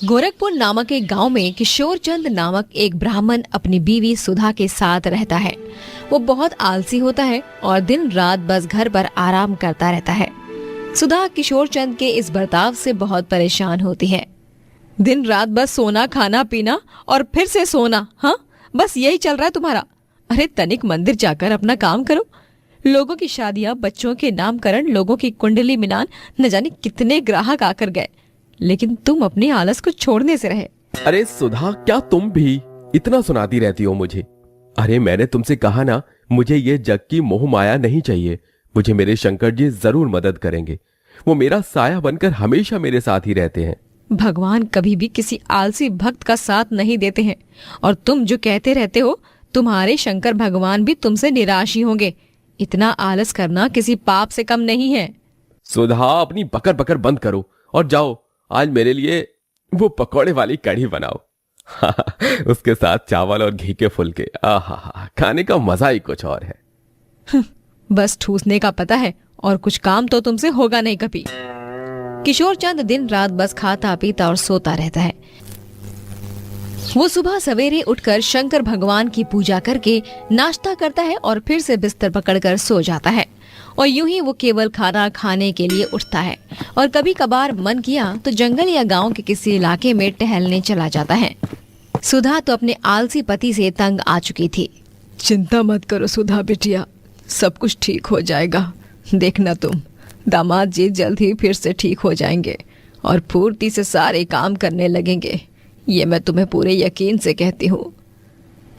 गोरखपुर नामक एक गांव में किशोर चंद नामक एक ब्राह्मण अपनी बीवी सुधा के साथ रहता है। वो बहुत आलसी होता है और दिन रात बस घर पर आराम करता रहता है। सुधा किशोर चंद के इस बर्ताव से बहुत परेशान होती है। दिन रात बस सोना, खाना, पीना और फिर से सोना। हाँ, बस यही चल रहा है तुम्हारा। अरे तनिक मंदिर जाकर अपना काम करो। लोगों की शादियां, बच्चों के नामकरण, लोगों की कुंडली मिलान, न जाने कितने ग्राहक आकर गए, लेकिन तुम अपने आलस को छोड़ने से रहे। अरे सुधा, क्या तुम भी इतना सुनाती रहती हो मुझे? अरे मैंने तुमसे कहा ना, मुझे ये जग की मोह माया नहीं चाहिए। मुझे मेरे शंकर जी जरूर मदद करेंगे। वो मेरा साया बनकर हमेशा मेरे साथ ही रहते हैं। भगवान कभी भी किसी आलसी भक्त का साथ नहीं देते हैं, और तुम जो कहते रहते हो, तुम्हारे शंकर भगवान भी तुमसे निराश ही होंगे। इतना आलस करना किसी पाप से कम नहीं है। सुधा, अपनी बकर बकर बंद करो और जाओ, आज मेरे लिए वो पकौड़े वाली कढ़ी बनाओ। उसके साथ चावल और घी के फुलके, आहा, खाने का मजा ही कुछ और है। बस ठूसने का पता है, और कुछ काम तो तुमसे होगा नहीं कभी। किशोर चंद दिन रात बस खाता पीता और सोता रहता है। वो सुबह सवेरे उठकर शंकर भगवान की पूजा करके नाश्ता करता है और फिर से बिस्तर पकड़कर सो जाता है। और यूं ही वो केवल खाना खाने के लिए उठता है, और कभी कभार मन किया तो जंगल या गांव के किसी इलाके में टहलने चला जाता है। सुधा तो अपने आलसी पति से तंग आ चुकी थी। चिंता मत करो सुधा बिटिया, सब कुछ ठीक हो जाएगा। देखना तुम, दामाद जी जल्द ही फिर से ठीक हो जाएंगे और फुर्ती से सारे काम करने लगेंगे। ये मैं तुम्हें पूरे यकीन से कहती हूँ।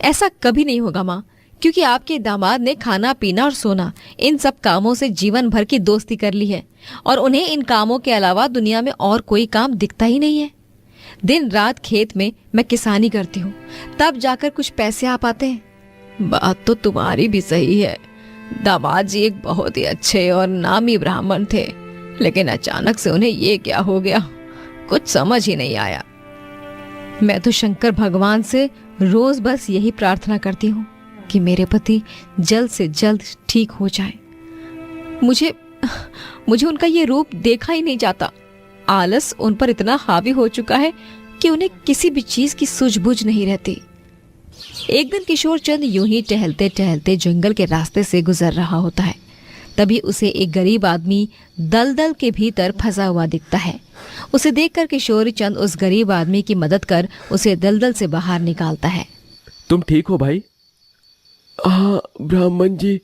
ऐसा कभी नहीं होगा माँ, क्योंकि आपके दामाद ने खाना पीना और सोना, इन सब कामों से जीवन भर की दोस्ती कर ली है, और उन्हें इन कामों के अलावा दुनिया में और कोई काम दिखता ही नहीं है। दिन रात खेत में मैं किसानी करती हूँ, तब जाकर कुछ पैसे आ पाते हैं। बात तो तुम्हारी भी सही है। दामाद जी एक बहुत ही अच्छे और नामी ब्राह्मण थे, लेकिन अचानक से उन्हें ये क्या हो गया, कुछ समझ ही नहीं आया। मैं तो शंकर भगवान से रोज बस यही प्रार्थना करती हूँ कि मेरे पति जल्द से जल्द ठीक हो जाए। मुझे उनका ये रूप देखा ही नहीं जाता। आलस उन पर इतना हावी हो चुका है कि उन्हें किसी भी चीज की सूझबूझ नहीं रहती। एक दिन किशोर चंद यूं ही टहलते टहलते जंगल के रास्ते से गुजर रहा होता है। तभी उसे एक गरीब आदमी दलदल के भीतर फंसा हुआ दिखता है। उसे देखकर किशोर चंद उस गरीब आदमी की मदद कर उसे दलदल से बाहर निकालता है। तुम ठीक हो भाई? हाँ ब्राह्मण जी,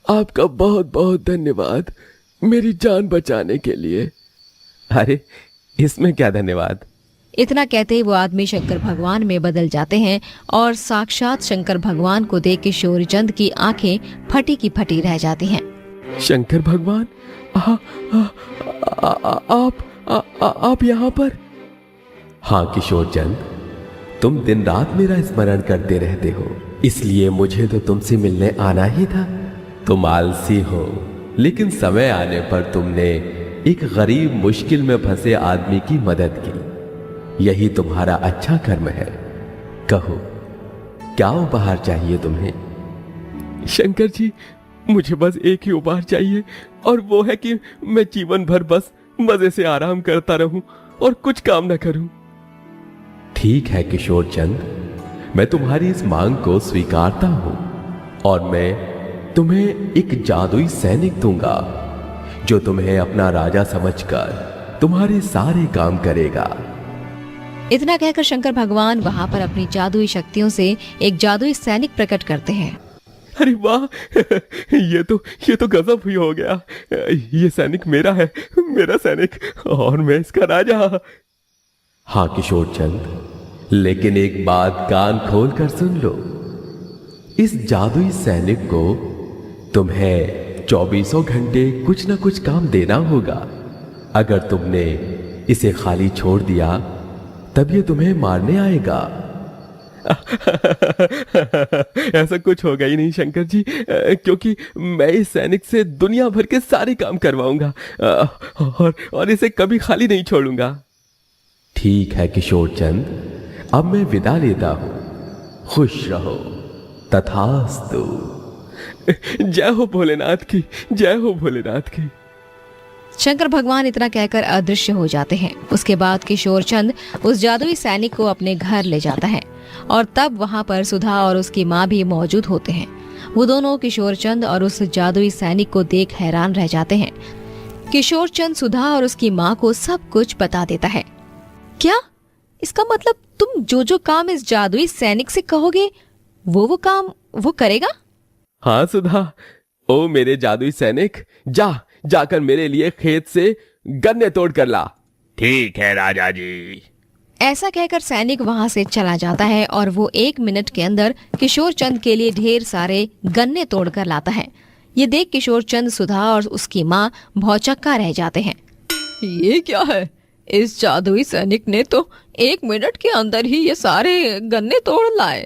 आपका बहुत बहुत धन्यवाद मेरी जान बचाने के लिए। अरे इसमें क्या धन्यवाद। इतना कहते ही वो आदमी शंकर भगवान में बदल जाते हैं, और साक्षात शंकर भगवान को देख किशोर चंद की आंखें फटी की फटी रह जाती हैं। शंकर भगवान, आप यहाँ पर? हाँ किशोर चंद, तुम दिन रात मेरा स्मरण करते रहते हो, इसलिए मुझे तो तुमसे मिलने आना ही था। तुम आलसी हो, लेकिन समय आने पर तुमने एक गरीब मुश्किल में फंसे आदमी की मदद की। यही तुम्हारा अच्छा कर्म है। कहो, क्या उपहार चाहिए तुम्हें? शंकर जी, मुझे बस एक ही उपहार चाहिए, और वो है कि मैं जीवन भर बस मजे से आराम करता रहूं और कुछ काम न करूं। ठीक है किशोर चंद, मैं तुम्हारी इस मांग को स्वीकारता हूं, और मैं तुम्हें एक जादुई सैनिक दूंगा जो तुम्हें अपना राजा समझकर तुम्हारे सारे काम करेगा। इतना कहकर शंकर भगवान वहां पर अपनी जादुई शक्तियों से एक जादुई सैनिक प्रकट करते हैं। अरे वाह, ये तो गजब ही हो गया। ये सैनिक मेरा है, मेरा सैनिक, और मैं इसका राजा। हाँ किशोर चंद, लेकिन एक बात कान खोल कर सुन लो। इस जादुई सैनिक को तुम्हें 24 घंटे कुछ ना कुछ काम देना होगा। अगर तुमने इसे खाली छोड़ दिया तब ये तुम्हें मारने आएगा। ऐसा कुछ होगा ही नहीं शंकर जी, क्योंकि मैं इस सैनिक से दुनिया भर के सारे काम करवाऊंगा, और इसे कभी खाली नहीं छोड़ूंगा। ठीक है किशोर चंद, अब मैं विदा लेता हूं। खुश रहो। तथास्तु। जय हो भोलेनाथ की, जय हो भोलेनाथ की। शंकर भगवान इतना कहकर अदृश्य हो जाते हैं। उसके बाद किशोर चंद उस जादुई सैनिक को अपने घर ले जाता है और तब वहां पर सुधा और उसकी माँ भी मौजूद होते हैं। वो दोनों किशोर चंद और उस जादुई सैनिक को देख हैरान रह जाते हैं। किशोर चंद सुधा और उसकी माँ को सब कुछ बता देता है। क्या? इसका मतलब तुम जो जो काम इस जादुई सैनिक से कहोगे वो काम वो करेगा? हाँ सुधा, ओ मेरे जादुई सैनिक, जाकर मेरे लिए खेत से गन्ने तोड़ कर ला। ठीक है राजा जी। ऐसा कहकर सैनिक वहां से चला जाता है और वो 1 मिनट के अंदर किशोर चंद के लिए ढेर सारे गन्ने तोड़कर लाता है। ये देख किशोर चंद, सुधा और उसकी माँ भौचक्का रह जाते हैं। ये क्या है? इस जादुई सैनिक ने तो 1 मिनट के अंदर ही ये सारे गन्ने तोड़ लाए।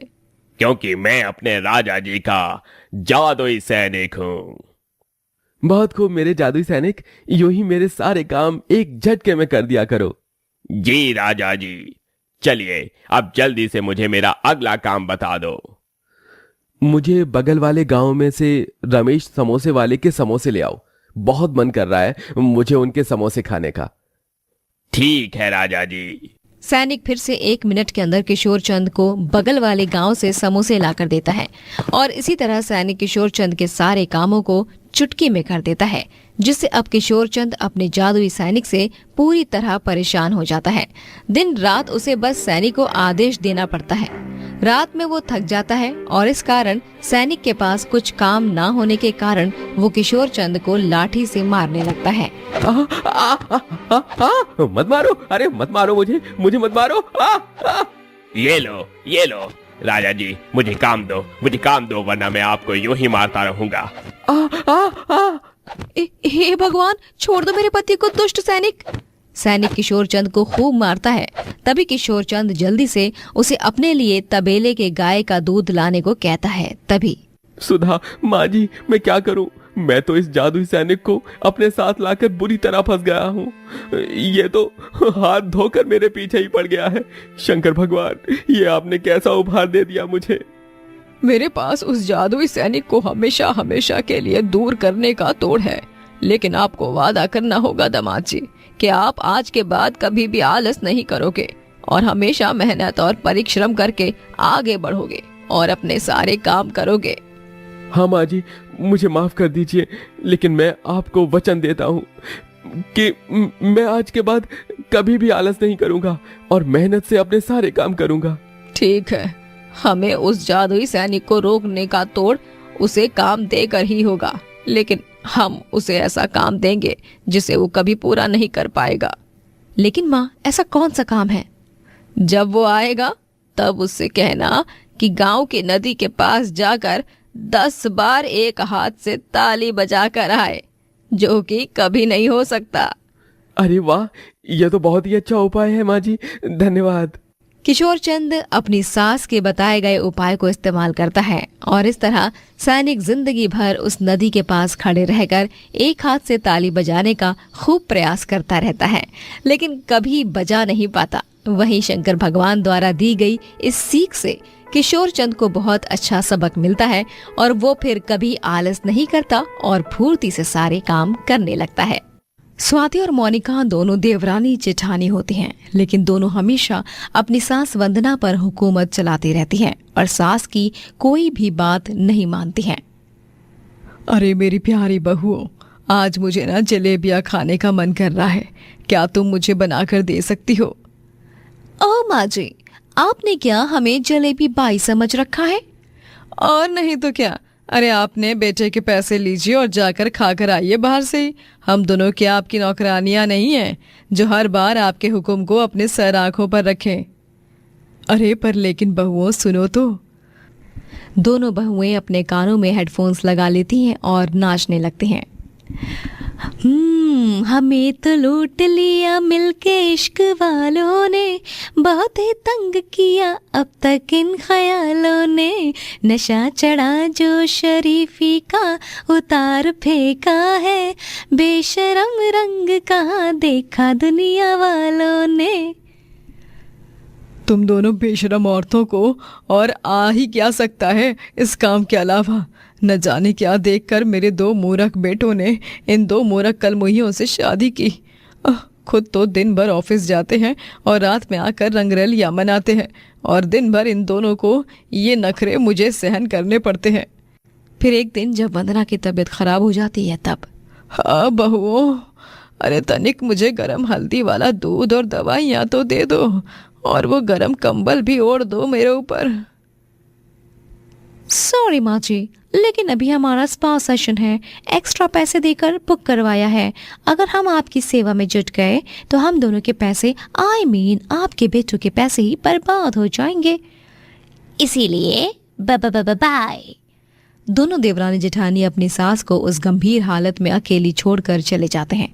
क्योंकि मैं अपने राजा जी का जादुई सैनिक हूँ। बहुत खूब मेरे जादुई सैनिक, यूं ही मेरे सारे काम एक झटके में कर दिया करो। जी राजा जी। चलिए अब जल्दी से मुझे मेरा अगला काम बता दो। मुझे बगल वाले गांव में से रमेश समोसे वाले के समोसे ले आओ। बहुत मन कर रहा है मुझे उनके समोसे खाने का। ठीक है राजा जी। सैनिक फिर से 1 मिनट के अंदर किशोर चंद को बगल वाले गांव से समोसे लाकर देता है और इसी तरह सैनिक किशोर चंद के सारे कामों को चुटकी में कर देता है, जिससे अब किशोर चंद अपने जादुई सैनिक से पूरी तरह परेशान हो जाता है। दिन रात उसे बस सैनिक को आदेश देना पड़ता है। रात में वो थक जाता है और इस कारण सैनिक के पास कुछ काम ना होने के कारण वो किशोर चंद को लाठी से मारने लगता है। मत मारो, अरे मत मारो, मुझे मत मारो। ये लो राजा जी, मुझे काम दो वरना मैं आपको यूं ही मारता रहूंगा। हे भगवान, छोड़ दो मेरे पति को, दुष्ट सैनिक। सैनिक किशोर चंद को खूब मारता है। तभी किशोर चंद जल्दी से उसे अपने लिए तबेले के गाय का दूध लाने को कहता है। तभी सुधा, माँ जी, मैं क्या करूं? मैं तो इस जादुई सैनिक को अपने साथ लाकर बुरी तरह फंस गया हूँ। ये तो हाथ धोकर मेरे पीछे ही पड़ गया है। शंकर भगवान, ये आपने कैसा उपहार दे दिया मुझे? मेरे पास उस जादुई सैनिक को हमेशा हमेशा के लिए दूर करने का तोड़ है, लेकिन आपको वादा करना होगा दामाद जी कि आप आज के बाद कभी भी आलस नहीं करोगे और हमेशा मेहनत और परिश्रम करके आगे बढ़ोगे और अपने सारे काम करोगे। हाँ माँ जी, मुझे माफ कर दीजिए, लेकिन मैं आपको वचन देता हूँ कि मैं आज के बाद कभी भी आलस नहीं करूंगा और मेहनत से अपने सारे काम करूंगा। ठीक है, हमें उस जादुई सैनिक को रोकने का तोड़ उसे काम देकर ही होगा, लेकिन हम उसे ऐसा काम देंगे जिसे वो कभी पूरा नहीं कर पाएगा। लेकिन माँ, ऐसा कौन सा काम है? जब वो आएगा तब उससे कहना कि गांव की नदी के पास जाकर 10 बार एक हाथ से ताली बजाकर आए, जो कि कभी नहीं हो सकता। अरे वाह, यह तो बहुत ही अच्छा उपाय है माँ जी, धन्यवाद। किशोर चंद अपनी सास के बताए गए उपाय को इस्तेमाल करता है और इस तरह सैनिक जिंदगी भर उस नदी के पास खड़े रहकर एक हाथ से ताली बजाने का खूब प्रयास करता रहता है, लेकिन कभी बजा नहीं पाता। वहीं शंकर भगवान द्वारा दी गई इस सीख से किशोर चंद को बहुत अच्छा सबक मिलता है और वो फिर कभी आलस नहीं करता और फुर्ती से सारे काम करने लगता है। स्वाति और मोनिका दोनों देवरानी जेठानी होती हैं, लेकिन दोनों हमेशा अपनी सास वंदना पर हुकूमत चलाती रहती हैं और सास की कोई भी बात नहीं मानती हैं। अरे मेरी प्यारी बहुओं, आज मुझे ना जलेबियाँ खाने का मन कर रहा है, क्या तुम मुझे बनाकर दे सकती हो? ओह माँ जी, आपने क्या हमें जलेबी बाई समझ रखा है? और नहीं तो क्या। अरे आपने बेटे के पैसे लीजिए और जाकर खाकर आइए बाहर से ही। हम दोनों क्या आपकी नौकरानियां नहीं हैं जो हर बार आपके हुक्म को अपने सर आंखों पर रखें? अरे पर लेकिन बहुओं सुनो तो। दोनों बहुएं अपने कानों में हेडफोन्स लगा लेती हैं और नाचने लगती हैं। हमें तो लूट लिया मिलके इश्क वालों ने, बहुत ही तंग किया अब तक इन ख्यालों ने, नशा चढ़ा जो शरीफी का उतार फेंका है, बेशरम रंग कहाँ देखा दुनिया वालों ने। तुम दोनों बेशरम औरतों को और आ ही क्या सकता है इस काम के अलावा? न जाने क्या देखकर मेरे 2 मूर्ख बेटों ने इन 2 मूर्ख कलमुहियों से शादी की। खुद तो दिन भर ऑफिस जाते हैं और रात में आकर रंगरलियां मनाते हैं, और दिन भर इन दोनों को ये नखरे मुझे सहन करने पड़ते हैं। फिर एक दिन जब वंदना की तबीयत खराब हो जाती है तब, हाँ बहुओं, अरे तनिक मुझे गरम हल्दी वाला दूध और दवाइयाँ तो दे दो, और वो गरम कंबल भी ओढ़ दो मेरे ऊपर। सॉरी माँ जी, लेकिन अभी हमारा स्पा सेशन है, एक्स्ट्रा पैसे देकर बुक करवाया है। अगर हम आपकी सेवा में जुट गए तो हम दोनों के पैसे, आपके बेटों के पैसे ही बर्बाद हो जाएंगे। इसीलिए बाय। दोनों देवरानी जेठानी अपनी सास को उस गंभीर हालत में अकेली छोड़कर चले जाते हैं।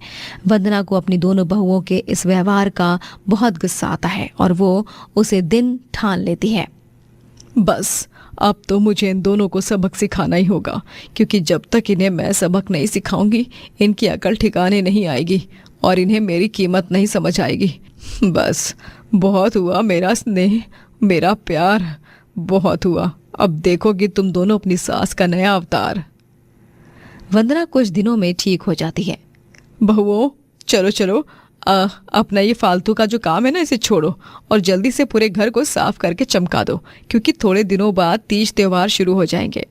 वंदना को अपनी दोनों बहुओं के इस व्यवहार का बहुत गुस्सा आता है और वो उसे दिन ठान लेती है। बस अब तो मुझे इन दोनों को सबक सिखाना ही होगा, क्योंकि जब तक इन्हें मैं सबक नहीं सिखाऊंगी इनकी अकल ठिकाने नहीं आएगी और इन्हें मेरी कीमत नहीं समझ आएगी। बस बहुत हुआ मेरा स्नेह, मेरा प्यार, बहुत हुआ। अब देखोगी तुम दोनों अपनी सास का नया अवतार। वंदना कुछ दिनों में ठीक हो जाती है। बहुओं, चलो चलो, अपना ये फालतू का जो काम है ना, इसे छोड़ो और जल्दी से पूरे घर को साफ करके चमका दो, क्योंकि थोड़े दिनों बाद तीज त्योहार शुरू हो जाएंगे।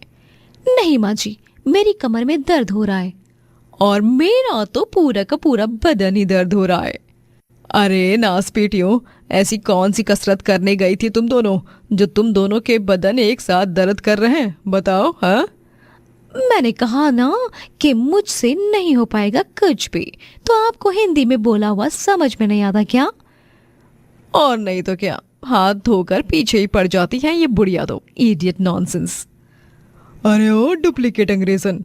नहीं माँ जी, मेरी कमर में दर्द हो रहा है। और मेरा तो पूरा का पूरा बदन ही दर्द हो रहा है। अरे नास पीटियों, ऐसी कौन सी कसरत करने गई थी तुम दोनों जो तुम दोनों के बदन एक साथ दर्द कर रहे हैं? बताओ। हाँ, मैंने कहा ना कि मुझसे नहीं हो पाएगा कुछ भी। तो आपको हिंदी में बोला हुआ समझ में नहीं आता क्या? और नहीं तो क्या, हाथ धोकर पीछे ही पड़ जाती हैं ये बुढ़िया दो। Idiot nonsense. अरे ओ डुप्लीकेट अंग्रेजन,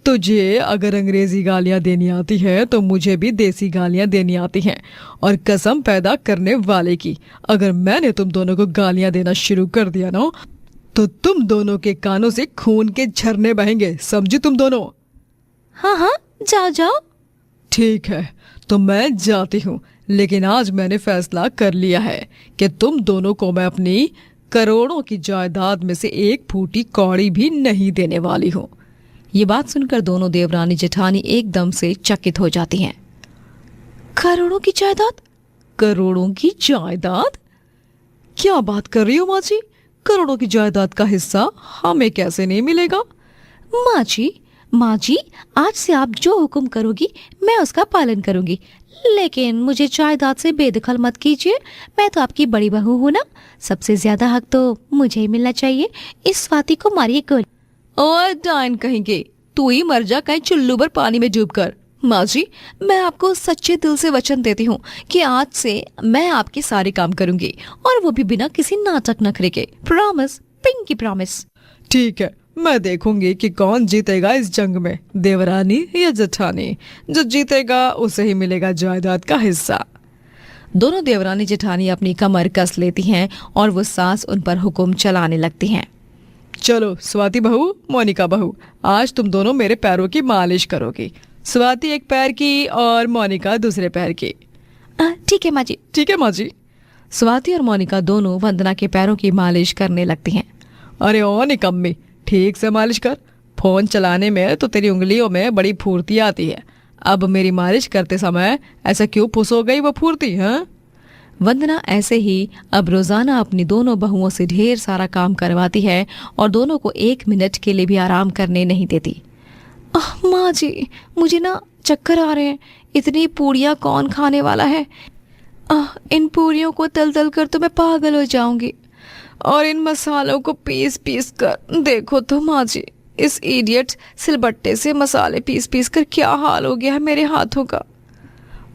तुझे अगर अंग्रेजी गालियां देनी आती है तो मुझे भी देसी गालियां देनी आती हैं। और कसम पैदा करने वाले की, अगर मैंने तुम दोनों को गालियां देना शुरू कर दिया ना तो तुम दोनों के कानों से खून के झरने बहेंगे, समझी तुम दोनों? हाँ हाँ, जाओ जाओ। ठीक है, तो मैं जाती हूँ, लेकिन आज मैंने फैसला कर लिया है कि तुम दोनों को मैं अपनी करोड़ों की जायदाद में से एक फूटी कौड़ी भी नहीं देने वाली हूँ। ये बात सुनकर दोनों देवरानी जेठानी एकदम से चकित हो जाती हैं। करोड़ों की जायदाद? करोड़ों की जायदाद? क्या बात कर रही हो माँ जी? करोड़ों की जायदाद का हिस्सा हमें कैसे नहीं मिलेगा? माँ जी, आज से आप जो हुक्म करोगी मैं उसका पालन करूंगी, लेकिन मुझे जायदाद से बेदखल मत कीजिए। मैं तो आपकी बड़ी बहू हूँ ना, सबसे ज्यादा हक तो मुझे ही मिलना चाहिए। इस स्वाति को मारिए गोली। और डाइन कहेंगे, तू ही मर जा कहीं चुल्लू पर पानी में डूब कर। माँ जी, मैं आपको सच्चे दिल से वचन देती हूँ कि आज से मैं आपके सारे काम करूंगी, और वो भी बिना किसी नाटक नखरे के। Promise, pinky promise. ठीक है, मैं देखूंगी कि कौन जीतेगा इस जंग में, देवरानी या जेठानी। जो जीतेगा उसे ही मिलेगा जायदाद का हिस्सा। दोनों देवरानी जेठानी अपनी कमर कस लेती हैं और वो सास उन पर हुक्म चलाने लगती हैं। चलो स्वाति बहू, मोनिका बहू, आज तुम दोनों मेरे पैरों की मालिश करोगी। स्वाति एक पैर की और मोनिका दूसरे पैर की। ठीक है माँ जी। ठीक है माँ जी। स्वाति और मोनिका दोनों वंदना के पैरों की मालिश करने लगती हैं। अरे ओ निकम्मी, ठीक से मालिश कर। फोन चलाने में तो तेरी उंगलियों में बड़ी फुर्ती आती है, अब मेरी मालिश करते समय ऐसा क्यों फुस हो गई वो फुर्ती? हाँ, वंदना ऐसे ही अब रोजाना अपनी दोनों बहुओं से ढेर सारा काम करवाती है और दोनों को 1 मिनट के लिए भी आराम करने नहीं देती। माँ जी, मुझे ना चक्कर आ रहे हैं, इतनी पूड़ियाँ कौन खाने वाला है? इन पूड़ियों को तल तल कर तो मैं पागल हो जाऊंगी, और इन मसालों को पीस पीस कर देखो तो माँ जी, इस इडियट सिलबट्टे से मसाले पीस पीस कर क्या हाल हो गया है मेरे हाथों का।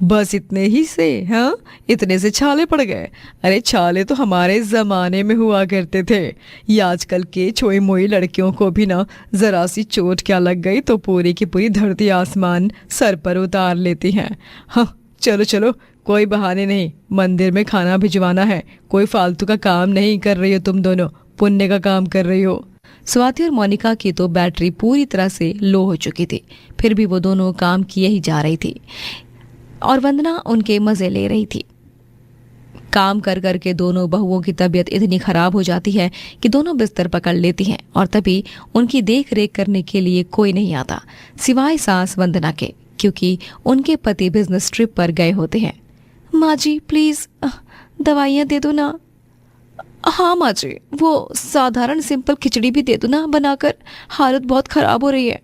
बस इतने ही से? हाँ, इतने से छाले पड़ गए? अरे छाले तो हमारे जमाने में हुआ करते थे, ये आजकल के छोई मोई लड़कियों को भी ना जरा सी चोट क्या लग गई तो पूरी की पूरी धरती आसमान सर पर उतार लेती हैं। हाँ चलो चलो, कोई बहाने नहीं, मंदिर में खाना भिजवाना है, कोई फालतू का काम नहीं कर रही हो तुम दोनों, पुण्य का काम कर रही हो। स्वाति और मोनिका की तो बैटरी पूरी तरह से लो हो चुकी थी, फिर भी वो दोनों काम किए ही जा रही थी और वंदना उनके मजे ले रही थी। काम कर कर के दोनों बहुओं की तबीयत इतनी खराब हो जाती है कि दोनों बिस्तर पकड़ लेती हैं और तभी उनकी देख रेख करने के लिए कोई नहीं आता सिवाय सास वंदना के, क्योंकि उनके पति बिजनेस ट्रिप पर गए होते हैं। माँ जी प्लीज दवाइयाँ दे दो ना। हाँ माँ जी, वो साधारण सिंपल खिचड़ी भी दे दो ना बनाकर, हालत बहुत खराब हो रही है।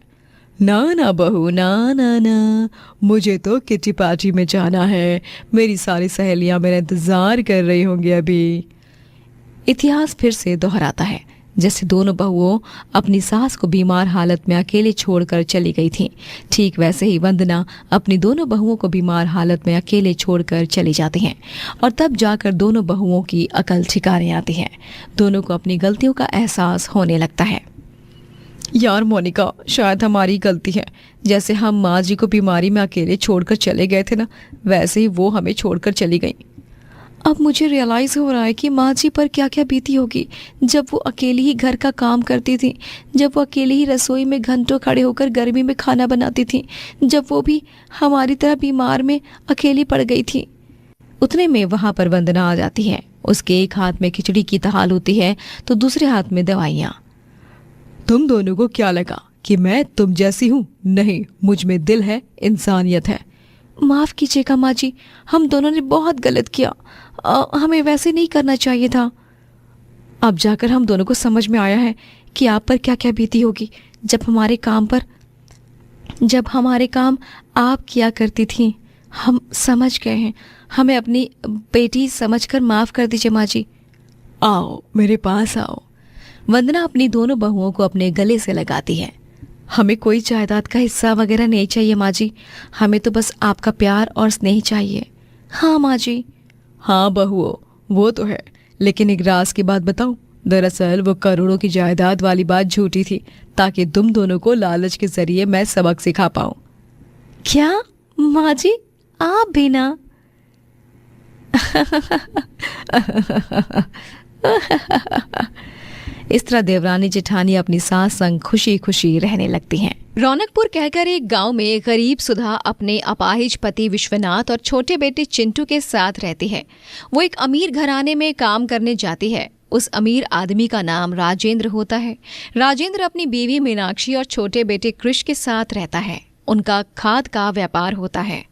ना ना बहू, ना ना ना, मुझे तो किटी पार्टी में जाना है, मेरी सारी सहेलियां मेरा इंतजार कर रही होंगी अभी। इतिहास फिर से दोहराता है। जैसे दोनों बहुओं अपनी सास को बीमार हालत में अकेले छोड़कर चली गई थीं, ठीक वैसे ही वंदना अपनी दोनों बहुओं को बीमार हालत में अकेले छोड़कर चली जाती हैं और तब जाकर दोनों बहुओं की अकल ठिकाने आती है। दोनों को अपनी गलतियों का एहसास होने लगता है। यार मोनिका, शायद हमारी गलती है। जैसे हम माँ जी को बीमारी में अकेले छोड़कर चले गए थे ना, वैसे ही वो हमें छोड़कर चली गई। अब मुझे रियलाइज़ हो रहा है कि माँ जी पर क्या क्या बीती होगी जब वो अकेली ही घर का काम करती थी, जब वो अकेली ही रसोई में घंटों खड़े होकर गर्मी में खाना बनाती थी, जब वो भी हमारी तरह बीमार में अकेली पड़ गई थी। उतने में वहाँ पर वंदना आ जाती है। उसके एक हाथ में खिचड़ी की थाल होती है तो दूसरे हाथ में दवाइयाँ। तुम दोनों को क्या लगा कि मैं तुम जैसी हूँ? नहीं, मुझ में दिल है, इंसानियत है। माफ़ कीजिएगा माँ जी, हम दोनों ने बहुत गलत किया, हमें वैसे नहीं करना चाहिए था। अब जाकर हम दोनों को समझ में आया है कि आप पर क्या क्या बीती होगी जब हमारे काम आप किया करती थी। हम समझ गए हैं, हमें अपनी बेटी समझकर माफ़ कर दीजिए माँ जी। आओ मेरे पास आओ। वंदना अपनी दोनों बहुओं को अपने गले से लगाती है। हमें कोई जायदाद का हिस्सा वगैरह नहीं चाहिए माँ जी, हमें तो बस आपका प्यार और स्नेह चाहिए। हाँ माँ जी। हाँ बहुओं, वो तो है, लेकिन एक राज की बात बताऊं। दरअसल वो करोड़ों की जायदाद वाली बात झूठी थी, ताकि तुम दोनों को लालच के जरिए मैं सबक सिखा पाऊं। क्या माँ जी, आप भी ना? इस तरह देवरानी जेठानी अपनी सास संग खुशी खुशी रहने लगती हैं। रौनकपुर कहकर एक गांव में गरीब सुधा अपने अपाहिज पति विश्वनाथ और छोटे बेटे चिंटू के साथ रहती है। वो एक अमीर घराने में काम करने जाती है। उस अमीर आदमी का नाम राजेंद्र होता है। राजेंद्र अपनी बीवी मीनाक्षी और छोटे बेटे कृष के साथ रहता है। उनका खाद का व्यापार होता है।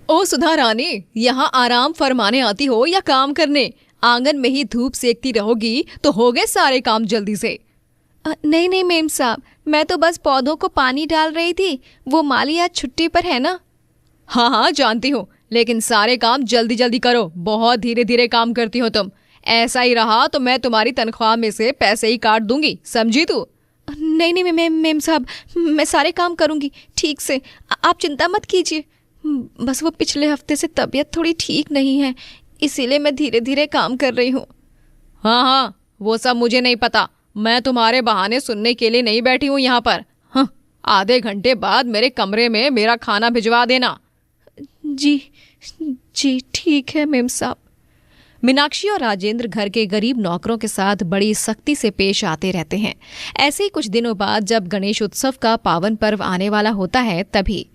ओ सुधा रानी, यहाँ आराम फरमाने आती हो या काम करने? आंगन में ही धूप सेकती रहोगी तो हो गए सारे काम जल्दी से। नहीं मेम साहब, मैं तो बस पौधों को पानी डाल रही थी। वो माली आज छुट्टी पर है ना। हाँ जानती हूँ, लेकिन सारे काम जल्दी जल्दी करो। बहुत धीरे धीरे काम करती हो तुम। ऐसा ही रहा तो मैं तुम्हारी तनख्वाह में से पैसे ही काट दूंगी, समझी तू? नहीं मेम साहब, मैं सारे काम करूंगी ठीक से, आप चिंता मत कीजिए। बस वो पिछले हफ्ते से तबीयत थोड़ी ठीक नहीं है, इसीलिए मैं धीरे धीरे काम कर रही हूँ। हाँ, वो सब मुझे नहीं पता। मैं तुम्हारे बहाने सुनने के लिए नहीं बैठी हूँ यहाँ पर। हाँ, आधे घंटे बाद मेरे कमरे में मेरा खाना भिजवा देना। जी ठीक है मेम साहब। मीनाक्षी और राजेंद्र घर के गरीब नौकरों के साथ बड़ी सख्ती से पेश आते रहते हैं। ऐसे ही कुछ दिनों बाद जब गणेश उत्सव का पावन पर्व आने वाला होता है, तभी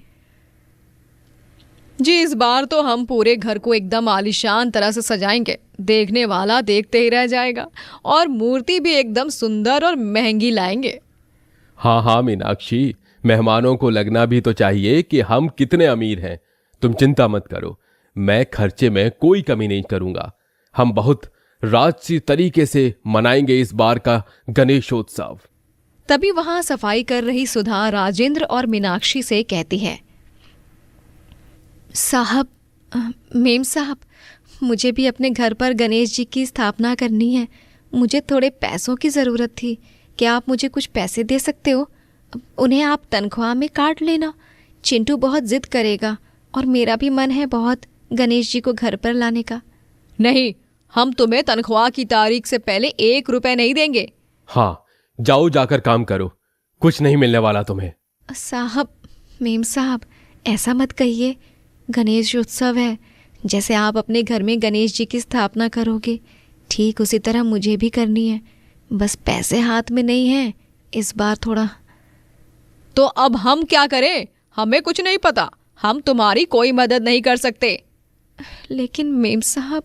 जी इस बार तो हम पूरे घर को एकदम आलीशान तरह से सजाएंगे। देखने वाला देखते ही रह जाएगा, और मूर्ति भी एकदम सुंदर और महंगी लाएंगे। हाँ मीनाक्षी, मेहमानों को लगना भी तो चाहिए कि हम कितने अमीर हैं। तुम चिंता मत करो, मैं खर्चे में कोई कमी नहीं करूंगा। हम बहुत राजसी तरीके से मनाएंगे इस बार का गणेशोत्सव। तभी वहां सफाई कर रही सुधा राजेंद्र और मीनाक्षी से कहती है, साहब, मेम साहब, मुझे भी अपने घर पर गणेश जी की स्थापना करनी है। मुझे थोड़े पैसों की ज़रूरत थी। क्या आप मुझे कुछ पैसे दे सकते हो? उन्हें आप तनख्वाह में काट लेना। चिंटू बहुत जिद करेगा और मेरा भी मन है बहुत गणेश जी को घर पर लाने का। नहीं, हम तुम्हें तनख्वाह की तारीख से पहले 1 रुपए नहीं देंगे। हाँ, जाओ जाकर काम करो, कुछ नहीं मिलने वाला तुम्हें। साहब, मेम साहब, ऐसा मत कहिए। गणेश उत्सव है, जैसे आप अपने घर में गणेश जी की स्थापना करोगे, ठीक उसी तरह मुझे भी करनी है। बस पैसे हाथ में नहीं है इस बार थोड़ा। तो अब हम क्या करें? हमें कुछ नहीं पता, हम तुम्हारी कोई मदद नहीं कर सकते। लेकिन मेम साहब।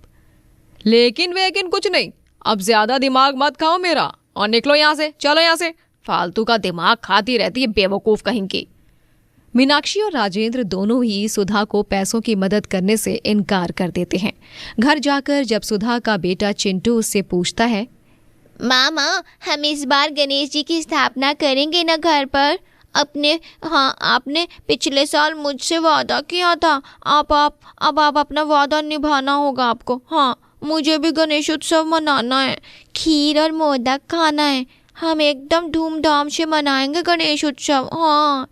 लेकिन वेकिन कुछ नहीं, अब ज्यादा दिमाग मत खाओ मेरा और निकलो यहाँ से, चलो यहाँ से, फालतू का दिमाग खाती रहती है बेवकूफ कहीं की। मीनाक्षी और राजेंद्र दोनों ही सुधा को पैसों की मदद करने से इनकार कर देते हैं। घर जाकर जब सुधा का बेटा चिंटू उससे पूछता है, मामा हम इस बार गणेश जी की स्थापना करेंगे ना घर पर? आपने पिछले साल मुझसे वादा किया था, अब आप अपना वादा निभाना होगा आपको। हाँ, मुझे भी गणेश उत्सव मनाना है, खीर और मोदक खाना है। हम एकदम धूमधाम से मनाएंगे गणेश उत्सव। हाँ,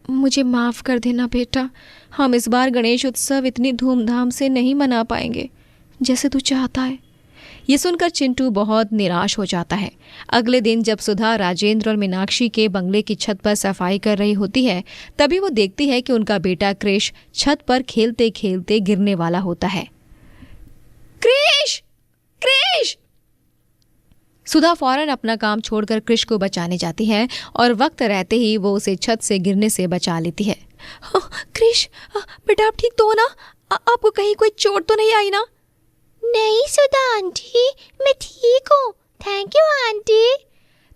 मुझे माफ कर देना बेटा, हम इस बार गणेश उत्सव इतनी धूमधाम से नहीं मना पाएंगे जैसे तू चाहता है। ये सुनकर चिंटू बहुत निराश हो जाता है। अगले दिन जब सुधा राजेंद्र और मीनाक्षी के बंगले की छत पर सफाई कर रही होती है, तभी वो देखती है कि उनका बेटा क्रिश छत पर खेलते खेलते गिरने वाला होता है। क्रिश! क्रिश! सुधा फौरन अपना काम छोड़कर क्रिश को बचाने जाती है और वक्त रहते ही वो उसे छत से गिरने से बचा लेती है। क्रिश, बेटा आप ठीक तो हो ना? आपको कहीं कोई चोट तो नहीं आई ना? नहीं सुधा आंटी, मैं ठीक हूँ, थैंक यू आंटी।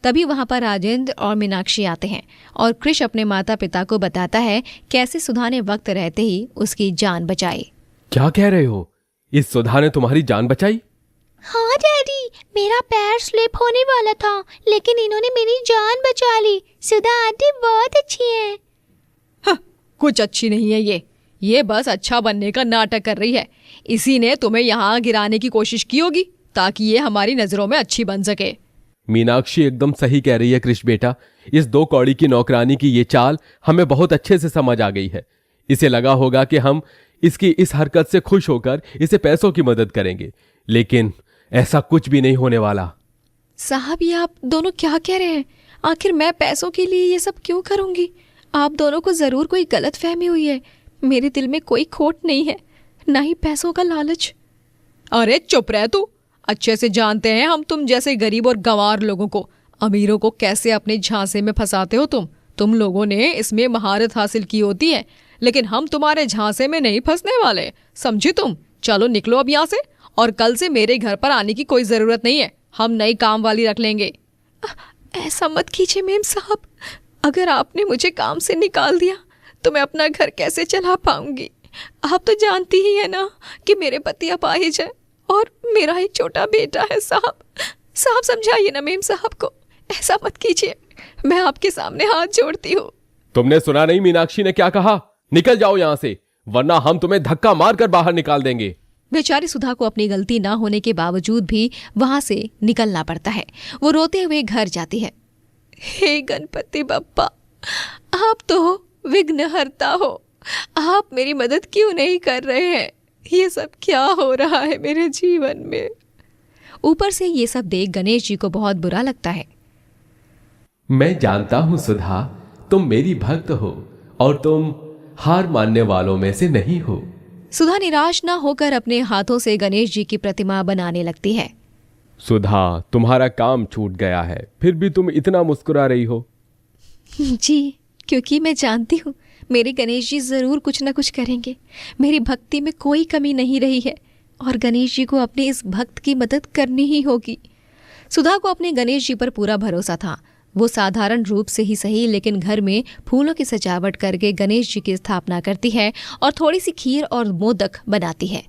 तभी वहां पर राजेंद्र और मीनाक्षी आते हैं और क्रिश अपने माता पिता को बताता है कैसे सुधा ने वक्त रहते ही उसकी जान बचाई। क्या कह रहे हो? इस सुधा ने तुम्हारी जान बचाई? हाँ डैडी, मेरा पैर स्लिप होने वाला था लेकिन इन्होंने मेरी जान बचा ली। सुधा आंटी बहुत अच्छी है। कुछ अच्छी नहीं है ये बस अच्छा बनने का नाटक कर रही है। इसी ने तुम्हें यहाँ गिराने की कोशिश की होगी ताकि ये हमारी नजरों में अच्छी बन सके। मीनाक्षी एकदम सही कह रही है कृष बेटा, इस 2 कौड़ी की नौकरानी की ये चाल हमें बहुत अच्छे से समझ आ गई है। इसे लगा होगा कि हम इसकी इस हरकत से खुश होकर इसे पैसों की मदद करेंगे, लेकिन ऐसा कुछ भी नहीं होने वाला। साहब, ये आप दोनों क्या कह रहे हैं? आखिर मैं पैसों के लिए ये सब क्यों करूंगी? आप दोनों को जरूर कोई गलत फहमी हुई है। मेरे दिल में कोई खोट नहीं है, ना ही पैसों का लालच। अरे चुप रह तू, अच्छे से जानते हैं हम तुम जैसे गरीब और गंवार लोगों को, अमीरों को कैसे अपने झांसे में फंसाते हो तुम लोगों ने इसमें महारत हासिल की होती है, लेकिन हम तुम्हारे झांसे में नहीं फंसने वाले, समझी तुम? चलो निकलो अब यहाँ से, और कल से मेरे घर पर आने की कोई जरूरत नहीं है, हम नई काम वाली रख लेंगे। ऐसा मत कीजिए मेम साहब, अगर आपने मुझे काम से निकाल दिया तो मैं अपना घर कैसे चला पाऊंगी? आप तो जानती ही है ना कि मेरे पति अपाहिज है और मेरा एक छोटा बेटा है। साहब समझाइए ना मेम साहब को, ऐसा मत कीजिए, मैं आपके सामने हाथ जोड़ती हूँ। तुमने सुना नहीं मीनाक्षी ने क्या कहा? निकल जाओ यहाँ से, वरना हम तुम्हें धक्का मारकर बाहर निकाल देंगे। बेचारी सुधा को अपनी गलती ना होने के बावजूद भी वहां से निकलना पड़ता है। वो रोते हुए घर जाती है। हे गणपति बप्पा, आप तो विघ्नहर्ता हो, आप मेरी मदद क्यों नहीं कर रहे हैं? ये सब क्या हो रहा है मेरे जीवन में? ऊपर से ये सब देख गणेश जी को बहुत बुरा लगता है। मैं जानता हूं सुधा, तुम मेरी भक्त हो और तुम हार मानने वालों में से नहीं हो। सुधा निराश ना होकर अपने हाथों से गणेश जी की प्रतिमा बनाने लगती है। सुधा, तुम्हारा काम छूट गया है, फिर भी तुम इतना मुस्कुरा रही हो। जी, क्योंकि मैं जानती हूँ मेरे गणेश जी जरूर कुछ न कुछ करेंगे। मेरी भक्ति में कोई कमी नहीं रही है और गणेश जी को अपने इस भक्त की मदद करनी ही होगी। सुधा को अपने गणेश जी पर पूरा भरोसा था। वो साधारण रूप से ही सही, लेकिन घर में फूलों की सजावट करके गणेश जी की स्थापना करती है और थोड़ी सी खीर और मोदक बनाती है।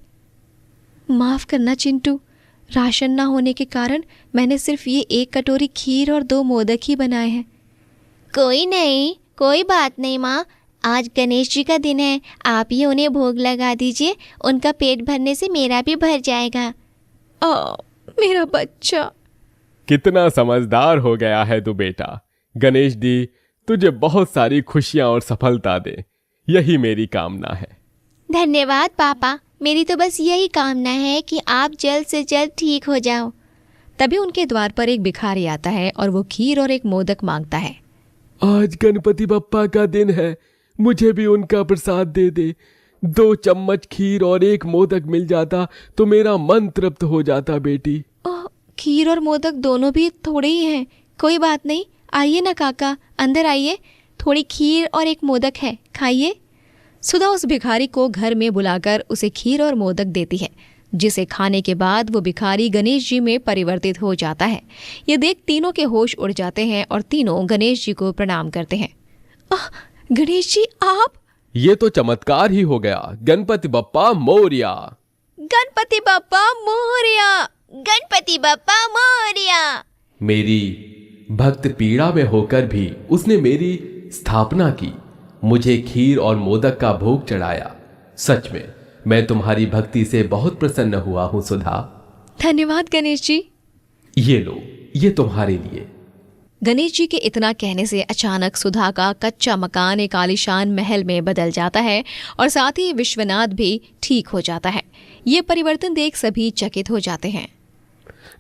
माफ करना चिंटू, राशन ना होने के कारण मैंने सिर्फ ये 1 कटोरी खीर और 2 मोदक ही बनाए हैं। कोई नहीं, कोई बात नहीं माँ, आज गणेश जी का दिन है, आप ही उन्हें भोग लगा दीजिए, उनका पेट भरने से मेरा भी भर जाएगा। मेरा बच्चा। कितना समझदार हो गया है तू बेटा। गणेश जी तुझे बहुत सारी खुशियां और सफलता दे, यही मेरी कामना है। धन्यवाद पापा, मेरी तो बस यही कामना है कि आप जल्द से जल्द ठीक हो जाओ। तभी उनके द्वार पर एक भिखारी आता है और वो खीर और एक मोदक मांगता है। आज गणपति बप्पा का दिन है, मुझे भी उनका प्रसाद दे दे। 2 चम्मच खीर और 1 मोदक मिल जाता तो मेरा मन तृप्त हो जाता बेटी। खीर और मोदक दोनों भी थोड़े ही हैं, कोई बात नहीं, आइए ना काका, अंदर आइए, थोड़ी खीर और 1 मोदक है, खाइए। सुधा उस भिखारी को घर में बुलाकर उसे खीर और मोदक देती है, जिसे खाने के बाद वो भिखारी गणेश जी में परिवर्तित हो जाता है। ये देख तीनों के होश उड़ जाते हैं और तीनों गणेश जी को प्रणाम करते हैं। गणेश जी आप? ये तो चमत्कार ही हो गया। गणपति बप्पा मोरया। गणपति बप्पा मोरया, गणपति बप्पा मोरया। मेरी भक्त पीड़ा में होकर भी उसने मेरी स्थापना की, मुझे खीर और मोदक का भोग चढ़ाया। सच में मैं तुम्हारी भक्ति से बहुत प्रसन्न हुआ हूं सुधा। धन्यवाद गणेश जी। ये लो, ये तुम्हारे लिए। गणेश जी के इतना कहने से अचानक सुधा का कच्चा मकान एक आलीशान महल में बदल जाता है और साथ ही विश्वनाथ भी ठीक हो जाता है। ये परिवर्तन देख सभी चकित हो जाते हैं।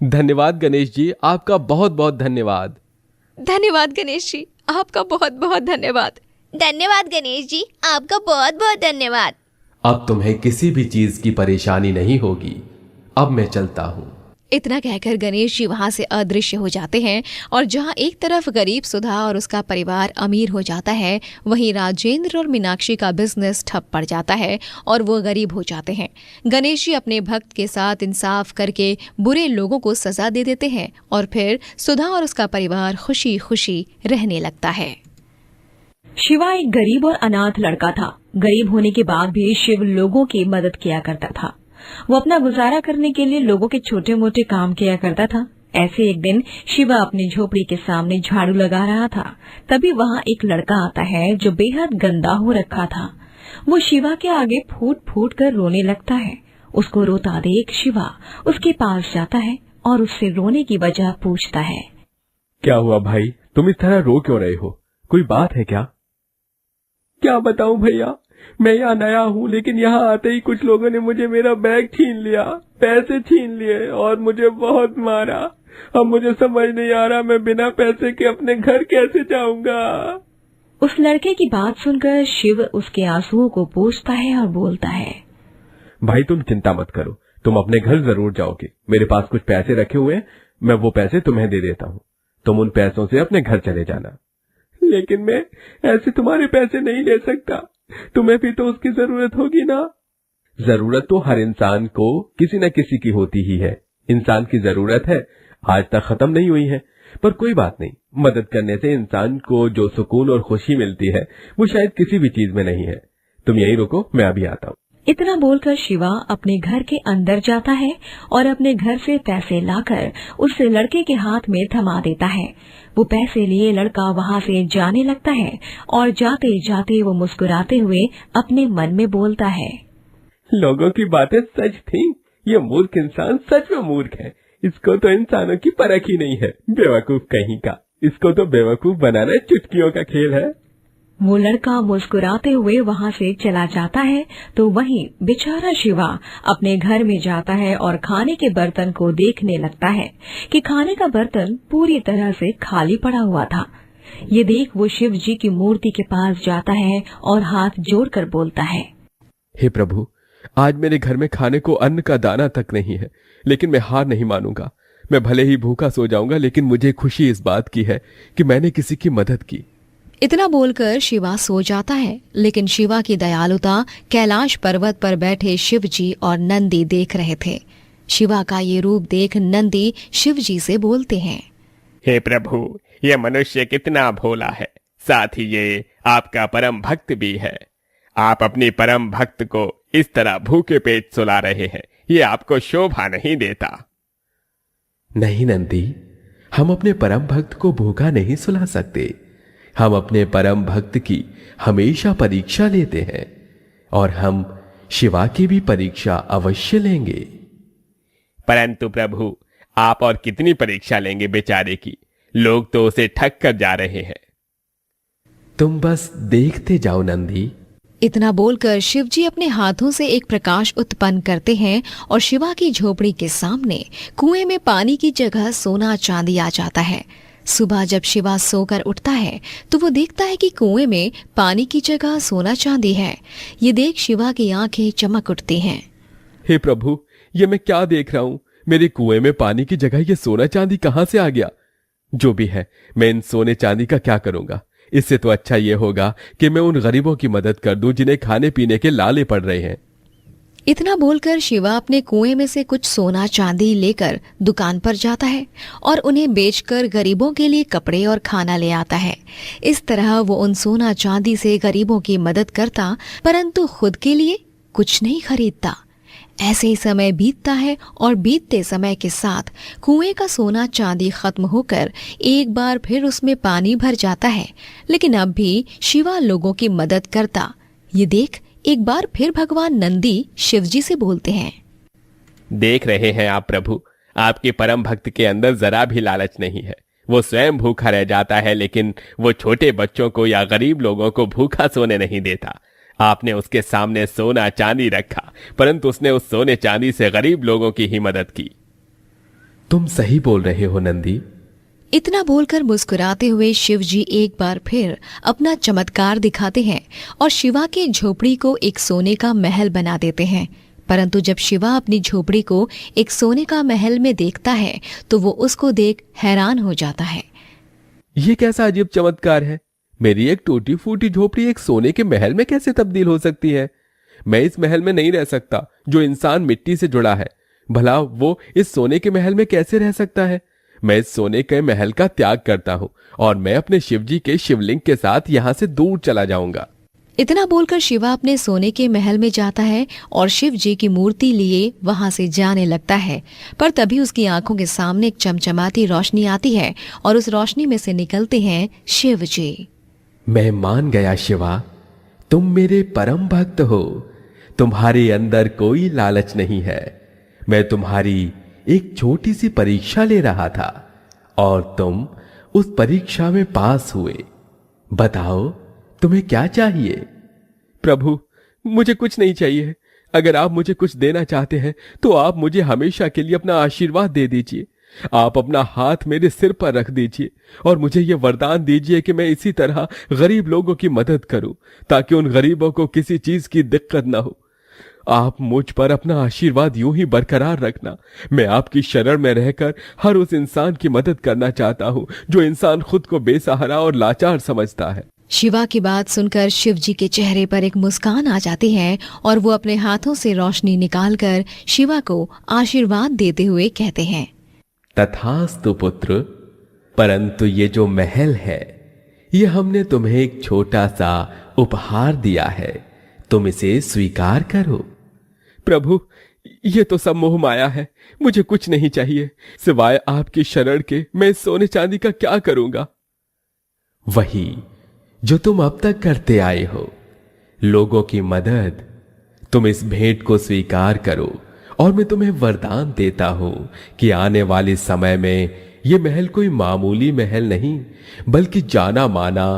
धन्यवाद गणेश जी, आपका बहुत बहुत धन्यवाद। धन्यवाद गणेश जी, आपका बहुत बहुत धन्यवाद। धन्यवाद गणेश जी, आपका बहुत बहुत धन्यवाद। अब तुम्हें किसी भी चीज की परेशानी नहीं होगी। अब मैं चलता हूँ। इतना कहकर गणेश जी वहां से अदृश्य हो जाते हैं और जहां एक तरफ गरीब सुधा और उसका परिवार अमीर हो जाता है, वहीं राजेंद्र और मीनाक्षी का बिजनेस ठप पड़ जाता है और वो गरीब हो जाते हैं। गणेश जी अपने भक्त के साथ इंसाफ करके बुरे लोगों को सजा दे देते हैं और फिर सुधा और उसका परिवार खुशी खुशी रहने लगता है। शिवा एक गरीब और अनाथ लड़का था। गरीब होने के बाद भी शिव लोगों की मदद किया करता था। वो अपना गुजारा करने के लिए लोगों के छोटे मोटे काम किया करता था। ऐसे एक दिन शिवा अपनी झोपड़ी के सामने झाड़ू लगा रहा था। तभी वहाँ एक लड़का आता है जो बेहद गंदा हो रखा था। वो शिवा के आगे फूट फूट कर रोने लगता है। उसको रोता देख शिवा उसके पास जाता है और उससे रोने की वजह पूछता है। क्या हुआ भाई, तुम इस तरह रो क्यों रहे हो? कोई बात है क्या? क्या बताऊं भैया, मैं यहाँ नया हूँ, लेकिन यहाँ आते ही कुछ लोगों ने मुझे मेरा बैग छीन लिया, पैसे छीन लिए और मुझे बहुत मारा। अब मुझे समझ नहीं आ रहा मैं बिना पैसे के अपने घर कैसे जाऊंगा। उस लड़के की बात सुनकर शिव उसके आंसुओं को पोंछता है और बोलता है। भाई तुम चिंता मत करो, तुम अपने घर जरूर जाओगे। मेरे पास कुछ पैसे रखे हुए हैं, मैं वो पैसे तुम्हें दे देता हूँ। तुम उन पैसों से अपने घर चले जाना। लेकिन मैं ऐसे तुम्हारे पैसे नहीं ले सकता, तुम्हें भी तो उसकी जरूरत होगी ना। जरूरत तो हर इंसान को किसी न किसी की होती ही है। इंसान की जरूरत है, आज तक खत्म नहीं हुई है। पर कोई बात नहीं, मदद करने से इंसान को जो सुकून और खुशी मिलती है वो शायद किसी भी चीज में नहीं है। तुम यहीं रुको, मैं अभी आता हूँ। इतना बोलकर शिवा अपने घर के अंदर जाता है और अपने घर से पैसे लाकर उस लड़के के हाथ में थमा देता है। वो पैसे लिए लड़का वहाँ से जाने लगता है और जाते जाते वो मुस्कुराते हुए अपने मन में बोलता है। लोगों की बातें सच थी, ये मूर्ख इंसान सच में मूर्ख है। इसको तो इंसानों की परख ही नहीं है, बेवकूफ कहीं का। इसको तो बेवकूफ बनाना चुटकियों का खेल है। वो लड़का मुस्कुराते हुए वहाँ से चला जाता है तो वहीं बेचारा शिवा अपने घर में जाता है और खाने के बर्तन को देखने लगता है कि खाने का बर्तन पूरी तरह से खाली पड़ा हुआ था। ये देख वो शिव जी की मूर्ति के पास जाता है और हाथ जोड़कर बोलता है। हे प्रभु, आज मेरे घर में खाने को अन्न का दाना तक नहीं है, लेकिन मैं हार नहीं मानूंगा। मैं भले ही भूखा सो जाऊंगा, लेकिन मुझे खुशी इस बात की है कि मैंने किसी की मदद की। इतना बोलकर शिवा सो जाता है, लेकिन शिवा की दयालुता कैलाश पर्वत पर बैठे शिव जी और नंदी देख रहे थे। शिवा का ये रूप देख नंदी शिव जी से बोलते हैं। हे प्रभु, ये मनुष्य कितना भोला है, साथ ही ये आपका परम भक्त भी है। आप अपनी परम भक्त को इस तरह भूखे पेट सुला रहे हैं, ये आपको शोभा नहीं देता। नहीं नंदी, हम अपने परम भक्त को भूखा नहीं सुला सकते। हम अपने परम भक्त की हमेशा परीक्षा लेते हैं और हम शिवा की भी परीक्षा अवश्य लेंगे। परंतु प्रभु, आप और कितनी परीक्षा लेंगे बेचारे की? लोग तो उसे ठग कर जा रहे हैं। तुम बस देखते जाओ नंदी। इतना बोलकर शिवजी अपने हाथों से एक प्रकाश उत्पन्न करते हैं और शिवा की झोपड़ी के सामने कुएं में पानी की जगह सोना चांदी आ जाता है। सुबह जब शिवा सोकर उठता है तो वो देखता है कि कुएं में पानी की जगह सोना चांदी है। ये देख शिवा की आंखें चमक उठती हैं। हे प्रभु, ये मैं क्या देख रहा हूँ? मेरे कुएं में पानी की जगह ये सोना चांदी कहाँ से आ गया? जो भी है, मैं इन सोने चांदी का क्या करूंगा? इससे तो अच्छा यह होगा कि मैं उन गरीबों की मदद कर दूं जिन्हें खाने पीने के लाले पड़ रहे हैं। इतना बोलकर शिवा अपने कुएं में से कुछ सोना चांदी लेकर दुकान पर जाता है और उन्हें बेचकर गरीबों के लिए कपड़े और खाना ले आता है। इस तरह वो उन सोना चांदी से गरीबों की मदद करता, परंतु खुद के लिए कुछ नहीं खरीदता। ऐसे ही समय बीतता है और बीतते समय के साथ कुएं का सोना चांदी खत्म होकर एक बार फिर उसमें पानी भर जाता है, लेकिन अब भी शिवा लोगों की मदद करता। ये देख एक बार फिर भगवान नंदी शिवजी से बोलते हैं, देख रहे हैं आप प्रभु, आपके परम भक्त के अंदर जरा भी लालच नहीं है। वो स्वयं भूखा रह जाता है, लेकिन वो छोटे बच्चों को या गरीब लोगों को भूखा सोने नहीं देता। आपने उसके सामने सोना चांदी रखा, परंतु उसने उस सोने चांदी से गरीब लोगों की ही मदद की। तुम सही बोल रहे हो नंदी। इतना बोलकर मुस्कुराते हुए शिवजी एक बार फिर अपना चमत्कार दिखाते हैं और शिवा की झोपड़ी को एक सोने का महल बना देते हैं। परंतु जब शिवा अपनी झोपड़ी को एक सोने का महल में देखता है तो वो उसको देख हैरान हो जाता है। ये कैसा अजीब चमत्कार है? मेरी एक टूटी फूटी झोपड़ी एक सोने के महल में कैसे तब्दील हो सकती है? मैं इस महल में नहीं रह सकता जो इंसान मिट्टी से जुड़ा है। भला वो इस सोने के महल में कैसे रह सकता है? मैं इस सोने के महल का त्याग करता हूँ और मैं अपने शिवजी के शिवलिंग के साथ यहाँ से दूर चला जाऊंगा। इतना बोलकर शिवा अपने सोने के महल में जाता है और शिव जी की मूर्ति लिए वहां से जाने लगता है। पर तभी उसकी आंखों के सामने एक चमचमाती रोशनी आती है और उस रोशनी में से निकलते हैं शिव जी। मैं मान गया शिवा, तुम मेरे परम भक्त हो। तुम्हारे अंदर कोई लालच नहीं है। मैं तुम्हारी एक छोटी सी परीक्षा ले रहा था और तुम उस परीक्षा में पास हुए। बताओ तुम्हें क्या चाहिए? प्रभु, मुझे कुछ नहीं चाहिए। अगर आप मुझे कुछ देना चाहते हैं तो आप मुझे हमेशा के लिए अपना आशीर्वाद दे दीजिए। आप अपना हाथ मेरे सिर पर रख दीजिए और मुझे यह वरदान दीजिए कि मैं इसी तरह गरीब लोगों की मदद करूं, ताकि उन गरीबों को किसी चीज की दिक्कत ना हो। आप मुझ पर अपना आशीर्वाद यूं ही बरकरार रखना। मैं आपकी शरण में रहकर हर उस इंसान की मदद करना चाहता हूं जो इंसान खुद को बेसहारा और लाचार समझता है। शिवा की बात सुनकर शिव जी के चेहरे पर एक मुस्कान आ जाती है और वो अपने हाथों से रोशनी निकालकर शिवा को आशीर्वाद देते हुए कहते हैं, तथास्तु पुत्र, परंतु ये जो महल है ये हमने तुम्हें एक छोटा सा उपहार दिया है, तुम इसे स्वीकार करो। प्रभु, ये तो सब मोह माया है। मुझे कुछ नहीं चाहिए सिवाय आपकी शरण के। मैं सोने चांदी का क्या करूंगा? वही जो तुम अब तक करते आए हो, लोगों की मदद। तुम इस भेंट को स्वीकार करो और मैं तुम्हें वरदान देता हूं कि आने वाले समय में यह महल कोई मामूली महल नहीं बल्कि जाना माना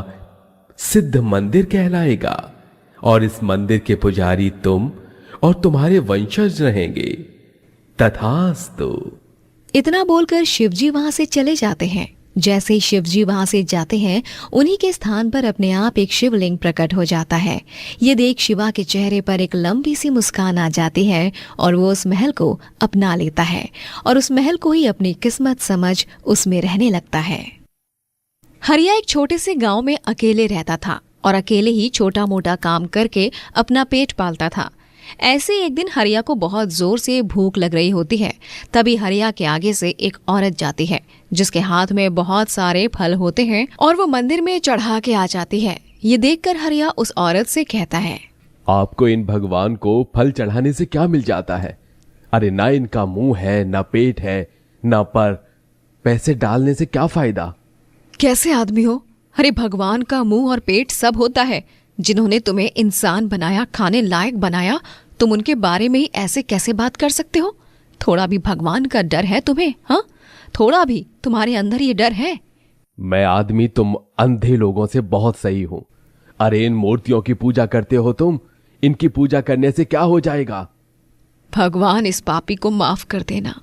सिद्ध मंदिर कहलाएगा और इस मंदिर के पुजारी तुम और तुम्हारे वंशज रहेंगे। तथास्तु। इतना बोलकर शिवजी वहां से चले जाते हैं। जैसे ही शिवजी वहां से जाते हैं, उन्हीं के स्थान पर अपने आप एक शिवलिंग प्रकट हो जाता है। ये देख शिवा के चेहरे पर एक लंबी सी मुस्कान आ जाती है और वो उस महल को अपना लेता है और उस महल को ही अपनी किस्मत समझ उसमें रहने लगता है। हरिया एक छोटे से गांव में अकेले रहता था और अकेले ही छोटा मोटा काम करके अपना पेट पालता था। ऐसे एक दिन हरिया को बहुत जोर से भूख लग रही होती है। तभी हरिया के आगे से एक औरत जाती है जिसके हाथ में बहुत सारे फल होते हैं और वो मंदिर में चढ़ा के आ जाती है। ये देखकर हरिया उस औरत से कहता है, आपको इन भगवान को फल चढ़ाने से क्या मिल जाता है? अरे ना इनका मुंह है, ना पेट है, ना पर पैसे डालने से क्या फायदा? कैसे आदमी हो? अरे भगवान का मुंह और पेट सब होता है। जिन्होंने तुम्हें इंसान बनाया, खाने लायक बनाया, तुम उनके बारे में ही ऐसे कैसे बात कर सकते हो? थोड़ा भी भगवान का डर है तुम्हें? हाँ, थोड़ा भी तुम्हारे अंदर ये डर है? मैं आदमी तुम अंधे लोगों से बहुत सही हूं। अरे इन मूर्तियों की पूजा करते हो तुम, इनकी पूजा करने से क्या हो जाएगा? भगवान इस पापी को माफ कर देना।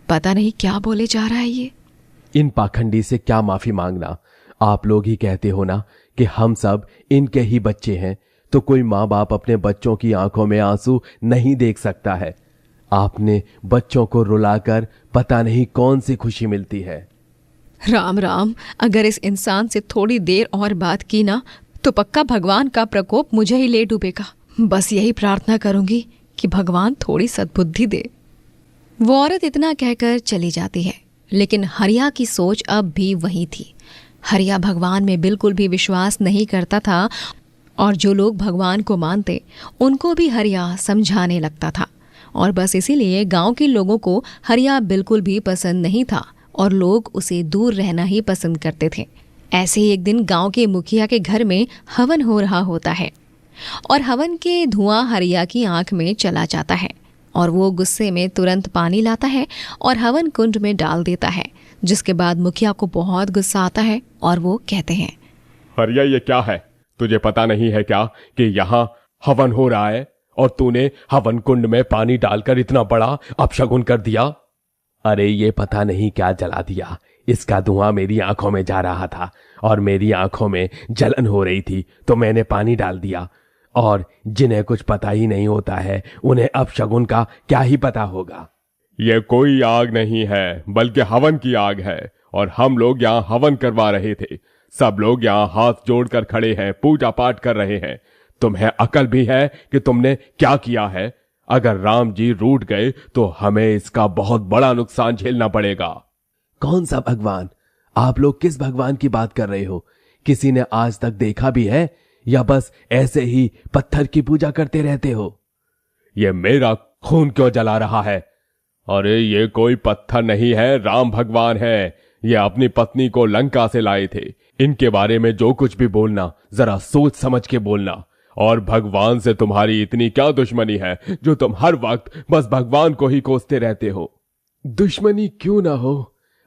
पता नहीं क्या बोले जा रहा है ये। इन पाखंडी से क्या माफी मांगना? आप लोग ही कहते हो ना कि हम सब इनके ही बच्चे हैं, तो कोई माँ बाप अपने बच्चों की आंखों में आंसू नहीं देख सकता है। आपने बच्चों को रुलाकर पता नहीं कौन सी खुशी मिलती है। राम राम, अगर इस इंसान से थोड़ी देर और बात की ना तो पक्का भगवान का प्रकोप मुझे ही ले डूबेगा। बस यही प्रार्थना करूंगी कि भगवान थोड़ी सद्बुद्धि दे। वो औरत इतना कहकर चली जाती है, लेकिन हरिया की सोच अब भी वही थी। हरिया भगवान में बिल्कुल भी विश्वास नहीं करता था और जो लोग भगवान को मानते उनको भी हरिया समझाने लगता था। और बस इसीलिए गांव के लोगों को हरिया बिल्कुल भी पसंद नहीं था और लोग उसे दूर रहना ही पसंद करते थे। ऐसे ही एक दिन गांव के मुखिया के घर में हवन हो रहा होता है और हवन के धुआं हरिया की आंख में चला जाता है और वो गुस्से में तुरंत पानी लाता है और हवन कुंड में डाल देता है, जिसके बाद मुखिया को बहुत गुस्सा आता है और वो कहते हैं, हरिया ये क्या है? तुझे पता नहीं है क्या कि यहाँ हवन हो रहा है और तूने हवन कुंड में पानी डालकर इतना बड़ा अपशगुन कर दिया? अरे ये पता नहीं क्या जला दिया, इसका धुआं मेरी आंखों में जा रहा था और मेरी आंखों में जलन हो रही थी तो मैंने पानी डाल दिया। और जिन्हें कुछ पता ही नहीं होता है उन्हें अपशगुन का क्या ही पता होगा। ये कोई आग नहीं है बल्कि हवन की आग है और हम लोग यहाँ हवन करवा रहे थे। सब लोग यहाँ हाथ जोड़कर खड़े हैं, पूजा पाठ कर रहे हैं। तुम्हें अकल भी है कि तुमने क्या किया है? अगर राम जी रूठ गए तो हमें इसका बहुत बड़ा नुकसान झेलना पड़ेगा। कौन सा भगवान? आप लोग किस भगवान की बात कर रहे हो? किसी ने आज तक देखा भी है या बस ऐसे ही पत्थर की पूजा करते रहते हो? ये मेरा खून क्यों जला रहा है? अरे ये कोई पत्थर नहीं है, राम भगवान है। ये अपनी पत्नी को लंका से लाए थे। इनके बारे में जो कुछ भी बोलना जरा सोच समझ के बोलना। और भगवान से तुम्हारी इतनी क्या दुश्मनी है जो तुम हर वक्त बस भगवान को ही कोसते रहते हो? दुश्मनी क्यों ना हो?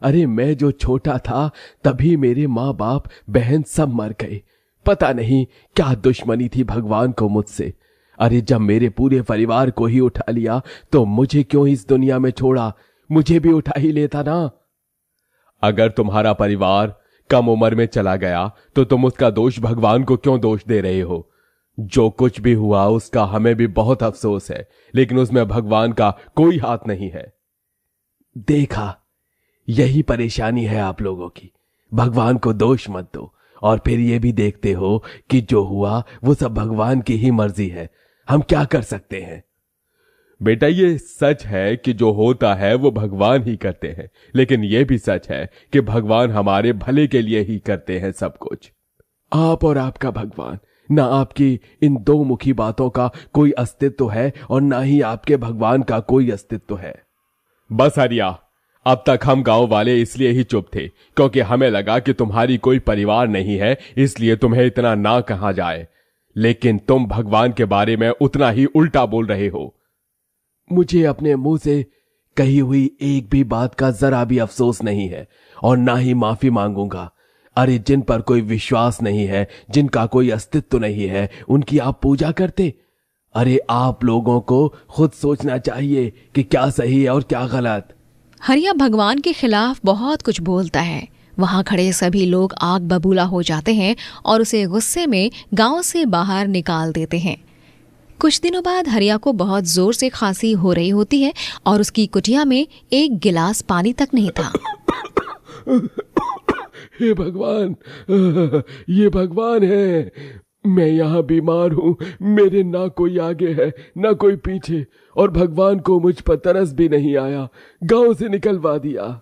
अरे मैं जो छोटा था तभी मेरे माँ बाप बहन सब मर गए। पता नहीं क्या दुश्मनी थी भगवान को मुझसे। अरे जब मेरे पूरे परिवार को ही उठा लिया तो मुझे क्यों इस दुनिया में छोड़ा? मुझे भी उठा ही लेता ना। अगर तुम्हारा परिवार कम उम्र में चला गया तो तुम उसका दोष भगवान को क्यों दोष दे रहे हो? जो कुछ भी हुआ उसका हमें भी बहुत अफसोस है, लेकिन उसमें भगवान का कोई हाथ नहीं है। देखा, यही परेशानी है आप लोगों की। भगवान को दोष मत दो और फिर ये भी देखते हो कि जो हुआ वो सब भगवान की ही मर्जी है। हम क्या कर सकते हैं? बेटा ये सच है कि जो होता है वो भगवान ही करते हैं, लेकिन ये भी सच है कि भगवान हमारे भले के लिए ही करते हैं सब कुछ। आप और आपका भगवान, ना आपकी इन दो मुखी बातों का कोई अस्तित्व है और ना ही आपके भगवान का कोई अस्तित्व है। बस हरिया, अब तक हम गांव वाले इसलिए ही चुप थे क्योंकि हमें लगा कि तुम्हारी कोई परिवार नहीं है, इसलिए तुम्हें इतना ना कहा जाए। लेकिन तुम भगवान के बारे में उतना ही उल्टा बोल रहे हो। मुझे अपने मुंह से कही हुई एक भी बात का जरा भी अफसोस नहीं है और ना ही माफी मांगूंगा। अरे जिन पर कोई विश्वास नहीं है, जिनका कोई अस्तित्व नहीं है, उनकी आप पूजा करते? अरे आप लोगों को खुद सोचना चाहिए कि क्या सही है और क्या गलत। हरिया भगवान के खिलाफ बहुत कुछ बोलता है। वहां खड़े सभी लोग आग बबूला हो जाते हैं और उसे गुस्से में गांव से बाहर निकाल देते हैं। कुछ दिनों बाद हरिया को बहुत जोर से खांसी हो रही होती है और उसकी कुटिया में एक गिलास पानी तक नहीं था। हे भगवान, ये भगवान है। मैं यहाँ बीमार हूँ, मेरे ना कोई आगे है ना कोई पीछे, और भगवान को मुझ पर तरस भी नहीं आया, गांव से निकलवा दिया।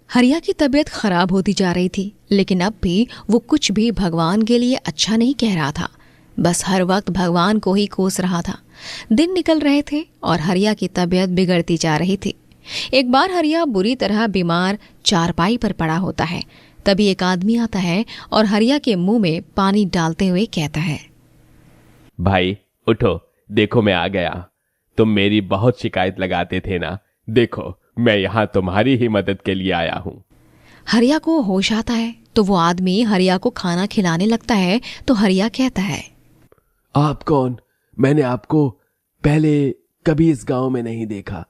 हरिया की तबीयत खराब होती जा रही थी, लेकिन अब भी वो कुछ भी भगवान के लिए अच्छा नहीं कह रहा था। बस हर वक्त भगवान को ही कोस रहा था। दिन निकल रहे थे और हरिया की तबीयत बिगड़ती जा रही थी। एक बार हरिया बुरी तरह बीमार चारपाई पर पड़ा होता है। तभी एक आदमी आता है और हरिया के मुंह में पानी डालते हुए कहता है, भाई उठो, देखो मैं आ गया। तुम मेरी बहुत शिकायत लगाते थे ना, देखो मैं यहाँ तुम्हारी ही मदद के लिए आया हूँ। हरिया को होश आता है तो वो आदमी हरिया को खाना खिलाने लगता है। तो हरिया कहता है, आप कौन? मैंने आपको पहले कभी इस गांव में नहीं देखा।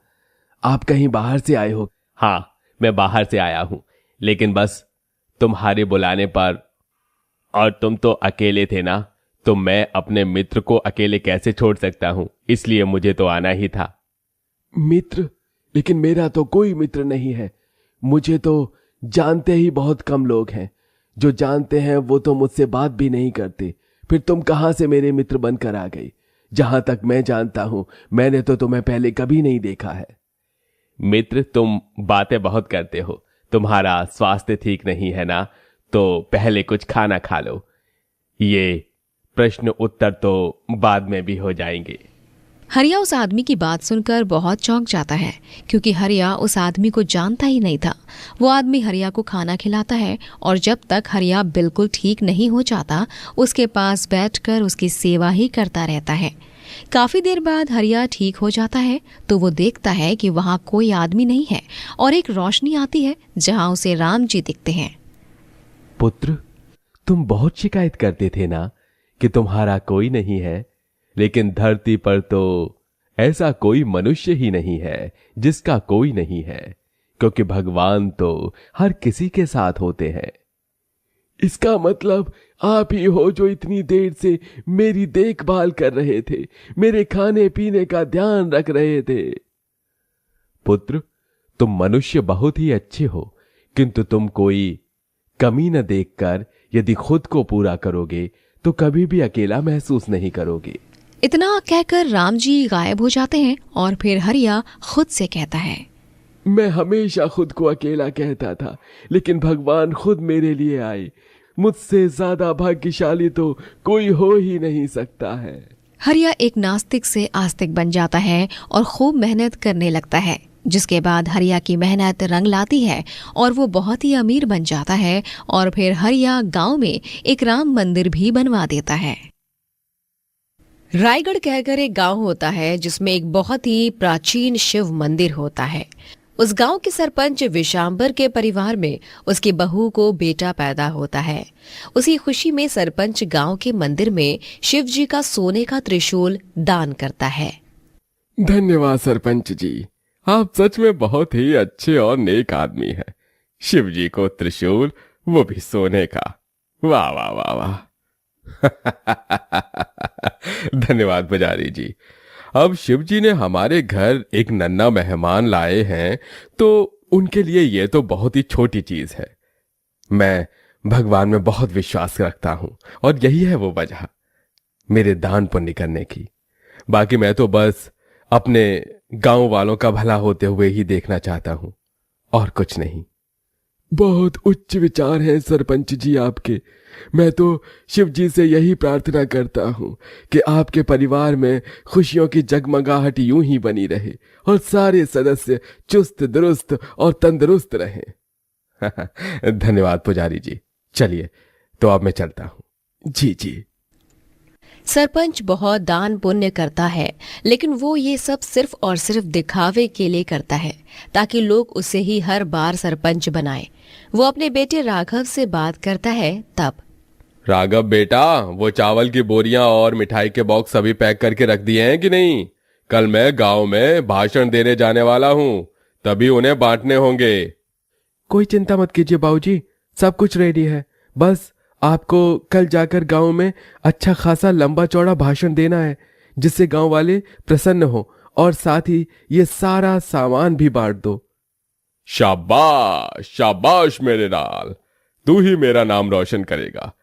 आप कहीं बाहर से आए हो? हाँ, मैं बाहर से आया हूँ, लेकिन बस तुम्हारे बुलाने पर। और तुम तो अकेले थे ना, तो मैं अपने मित्र को अकेले कैसे छोड़ सकता हूँ, इसलिए मुझे तो आना ही था। मित्र? लेकिन मेरा तो कोई मित्र नहीं है। मुझे तो जानते ही बहुत कम लोग हैं। जो जानते हैं वो तो मुझसे बात भी नहीं करते। फिर तुम कहां से मेरे मित्र बनकर आ गई? जहां तक मैं जानता हूं, मैंने तो तुम्हें पहले कभी नहीं देखा है। मित्र, तुम बातें बहुत करते हो। तुम्हारा स्वास्थ्य ठीक नहीं है ना? तो पहले कुछ खाना खा लो। ये प्रश्न उत्तर तो बाद में भी हो जाएंगे। हरिया उस आदमी की बात सुनकर बहुत चौंक जाता है, क्योंकि हरिया उस आदमी को जानता ही नहीं था। वो आदमी हरिया को खाना खिलाता है और जब तक हरिया बिल्कुल ठीक नहीं हो जाता, उसके पास बैठकर उसकी सेवा ही करता रहता है। काफी देर बाद हरिया ठीक हो जाता है तो वो देखता है कि वहाँ कोई आदमी नहीं है और एक रोशनी आती है जहाँ उसे राम जी दिखते हैं। पुत्र, तुम बहुत शिकायत करते थे ना कि तुम्हारा कोई नहीं है, लेकिन धरती पर तो ऐसा कोई मनुष्य ही नहीं है जिसका कोई नहीं है, क्योंकि भगवान तो हर किसी के साथ होते हैं। इसका मतलब आप ही हो जो इतनी देर से मेरी देखभाल कर रहे थे, मेरे खाने पीने का ध्यान रख रहे थे। पुत्र, तुम मनुष्य बहुत ही अच्छे हो, किंतु तुम कोई कमी न देखकर यदि खुद को पूरा करोगे तो कभी भी अकेला महसूस नहीं करोगे। इतना कहकर राम जी गायब हो जाते हैं और फिर हरिया खुद से कहता है, मैं हमेशा खुद को अकेला कहता था, लेकिन भगवान खुद मेरे लिए आए। मुझसे ज्यादा भाग्यशाली तो कोई हो ही नहीं सकता है। हरिया एक नास्तिक से आस्तिक बन जाता है और खूब मेहनत करने लगता है, जिसके बाद हरिया की मेहनत रंग लाती है और वो बहुत ही अमीर बन जाता है। और फिर हरिया गांव में एक राम मंदिर भी बनवा देता है। रायगढ़ कहकर एक गांव होता है जिसमें एक बहुत ही प्राचीन शिव मंदिर होता है। उस गांव के सरपंच विशांबर के परिवार में उसकी बहू को बेटा पैदा होता है। उसी खुशी में सरपंच गांव के मंदिर में शिव जी का सोने का त्रिशूल दान करता है। धन्यवाद सरपंच जी, आप सच में बहुत ही अच्छे और नेक आदमी हैं। शिव जी को त्रिशूल, वो भी सोने का। वाह वाह वाह वाह। धन्यवाद पुजारी जी। अब शिव जी ने हमारे घर एक नन्हा मेहमान लाए हैं, तो उनके लिए ये तो बहुत ही छोटी चीज है। मैं भगवान में बहुत विश्वास रखता हूं और यही है वो वजह मेरे दान पुण्य करने की। बाकी मैं तो बस अपने गांव वालों का भला होते हुए ही देखना चाहता हूं और कुछ नहीं। बहुत उच्च विचार हैं सरपंच जी आपके। मैं तो शिव जी से यही प्रार्थना करता हूं कि आपके परिवार में खुशियों की जगमगाहट यूं ही बनी रहे और सारे सदस्य चुस्त दुरुस्त और तंदुरुस्त रहें। धन्यवाद पुजारी जी। चलिए तो अब मैं चलता हूं। जी जी। सरपंच बहुत दान पुण्य करता है, लेकिन वो ये सब सिर्फ और सिर्फ दिखावे के लिए करता है ताकि लोग उसे ही हर बार सरपंच बनाए। वो अपने बेटे राघव से बात करता है तब। राघव बेटा, वो चावल की बोरियां और मिठाई के बॉक्स सभी पैक करके रख दिए हैं कि नहीं? कल मैं गांव में भाषण देने जाने वाला हूं, तभी उन्हें बांटने होंगे। कोई चिंता मत कीजिए बाबूजी, सब कुछ रेडी है। बस आपको कल जाकर गांव में अच्छा खासा लंबा चौड़ा भाषण देना है, जिससे गांव वाले प्रसन्न हो, और साथ ही ये सारा सामान भी बांट दो। शाबाश शाबाश मेरे लाल, तू ही मेरा नाम रोशन करेगा।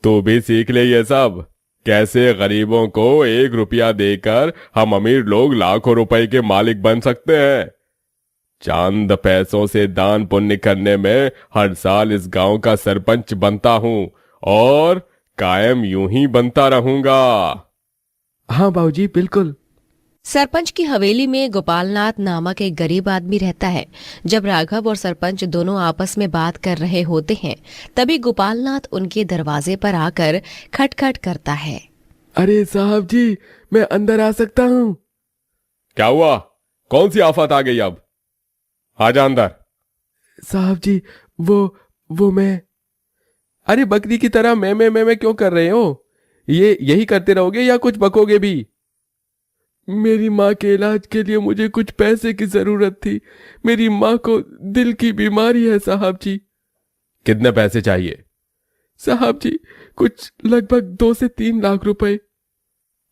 तू भी सीख ले ये सब, कैसे गरीबों को 1 रुपया देकर हम अमीर लोग लाखों रुपए के मालिक बन सकते हैं। चांद पैसों से दान पुण्य करने में हर साल इस गांव का सरपंच बनता हूं और कायम यूं ही बनता रहूंगा। हाँ बाबूजी, बिल्कुल। सरपंच की हवेली में गोपालनाथ नामक एक गरीब आदमी रहता है। जब राघव और सरपंच दोनों आपस में बात कर रहे होते हैं, तभी गोपालनाथ उनके दरवाजे पर आकर खटखट करता है। अरे साहब जी, मैं अंदर आ सकता हूँ? क्या हुआ? कौन सी आफत आ गई? अब आजा अंदर। साहब जी, वो मैं। अरे बकरी की तरह मैं क्यों कर रहे हो? ये यही करते रहोगे या कुछ बकोगे भी? मेरी माँ के इलाज के लिए मुझे कुछ पैसे की जरूरत थी। मेरी माँ को दिल की बीमारी है साहब जी। कितने पैसे चाहिए? साहब जी, कुछ लगभग 2 से 3 लाख रुपए।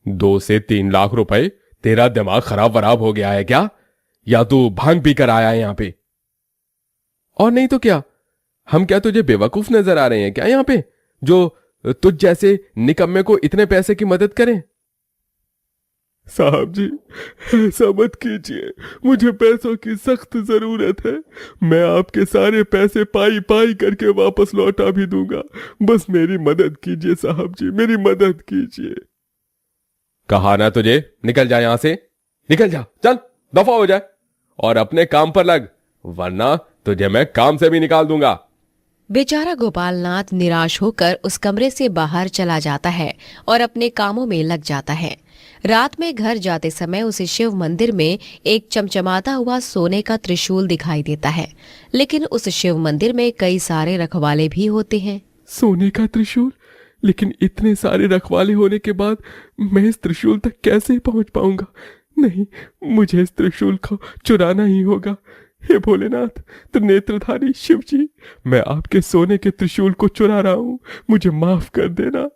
2 से 3 लाख रुपए? तेरा दिमाग खराब वराब हो गया है क्या? या तू भांग पीकर आया है यहाँ पे? और नहीं तो क्या, हम क्या तुझे बेवकूफ नजर आ रहे हैं क्या यहाँ पे, जो तुझ जैसे निकम्मे को इतने पैसे की मदद करें? साहब जी, ऐसा मत कीजिए, मुझे पैसों की सख्त जरूरत है। मैं आपके सारे पैसे पाई पाई करके वापस लौटा भी दूंगा। बस मेरी मदद कीजिए साहब जी, मेरी मदद कीजिए। कहा ना तुझे, निकल जा यहां से, निकल जा, चल दफा हो जाए और अपने काम पर लग, वरना तुझे मैं काम से भी निकाल दूंगा। बेचारा गोपालनाथ निराश होकर उस कमरे से बाहर चला जाता है और अपने कामों में लग जाता है। रात में घर जाते समय उसे शिव मंदिर में एक चमचमाता हुआ सोने का त्रिशूल दिखाई देता है, लेकिन उस शिव मंदिर में कई सारे रखवाले भी होते हैं। सोने का त्रिशूल? लेकिन इतने सारे रखवाले होने के बाद मैं इस त्रिशूल तक कैसे पहुंच पाऊंगा? नहीं, मुझे इस त्रिशूल को चुराना ही होगा। हे भोलेनाथ, त्रिनेत्रधारी शिव जी, मैं आपके सोने के त्रिशूल को चुरा रहा हूं, मुझे माफ कर देना।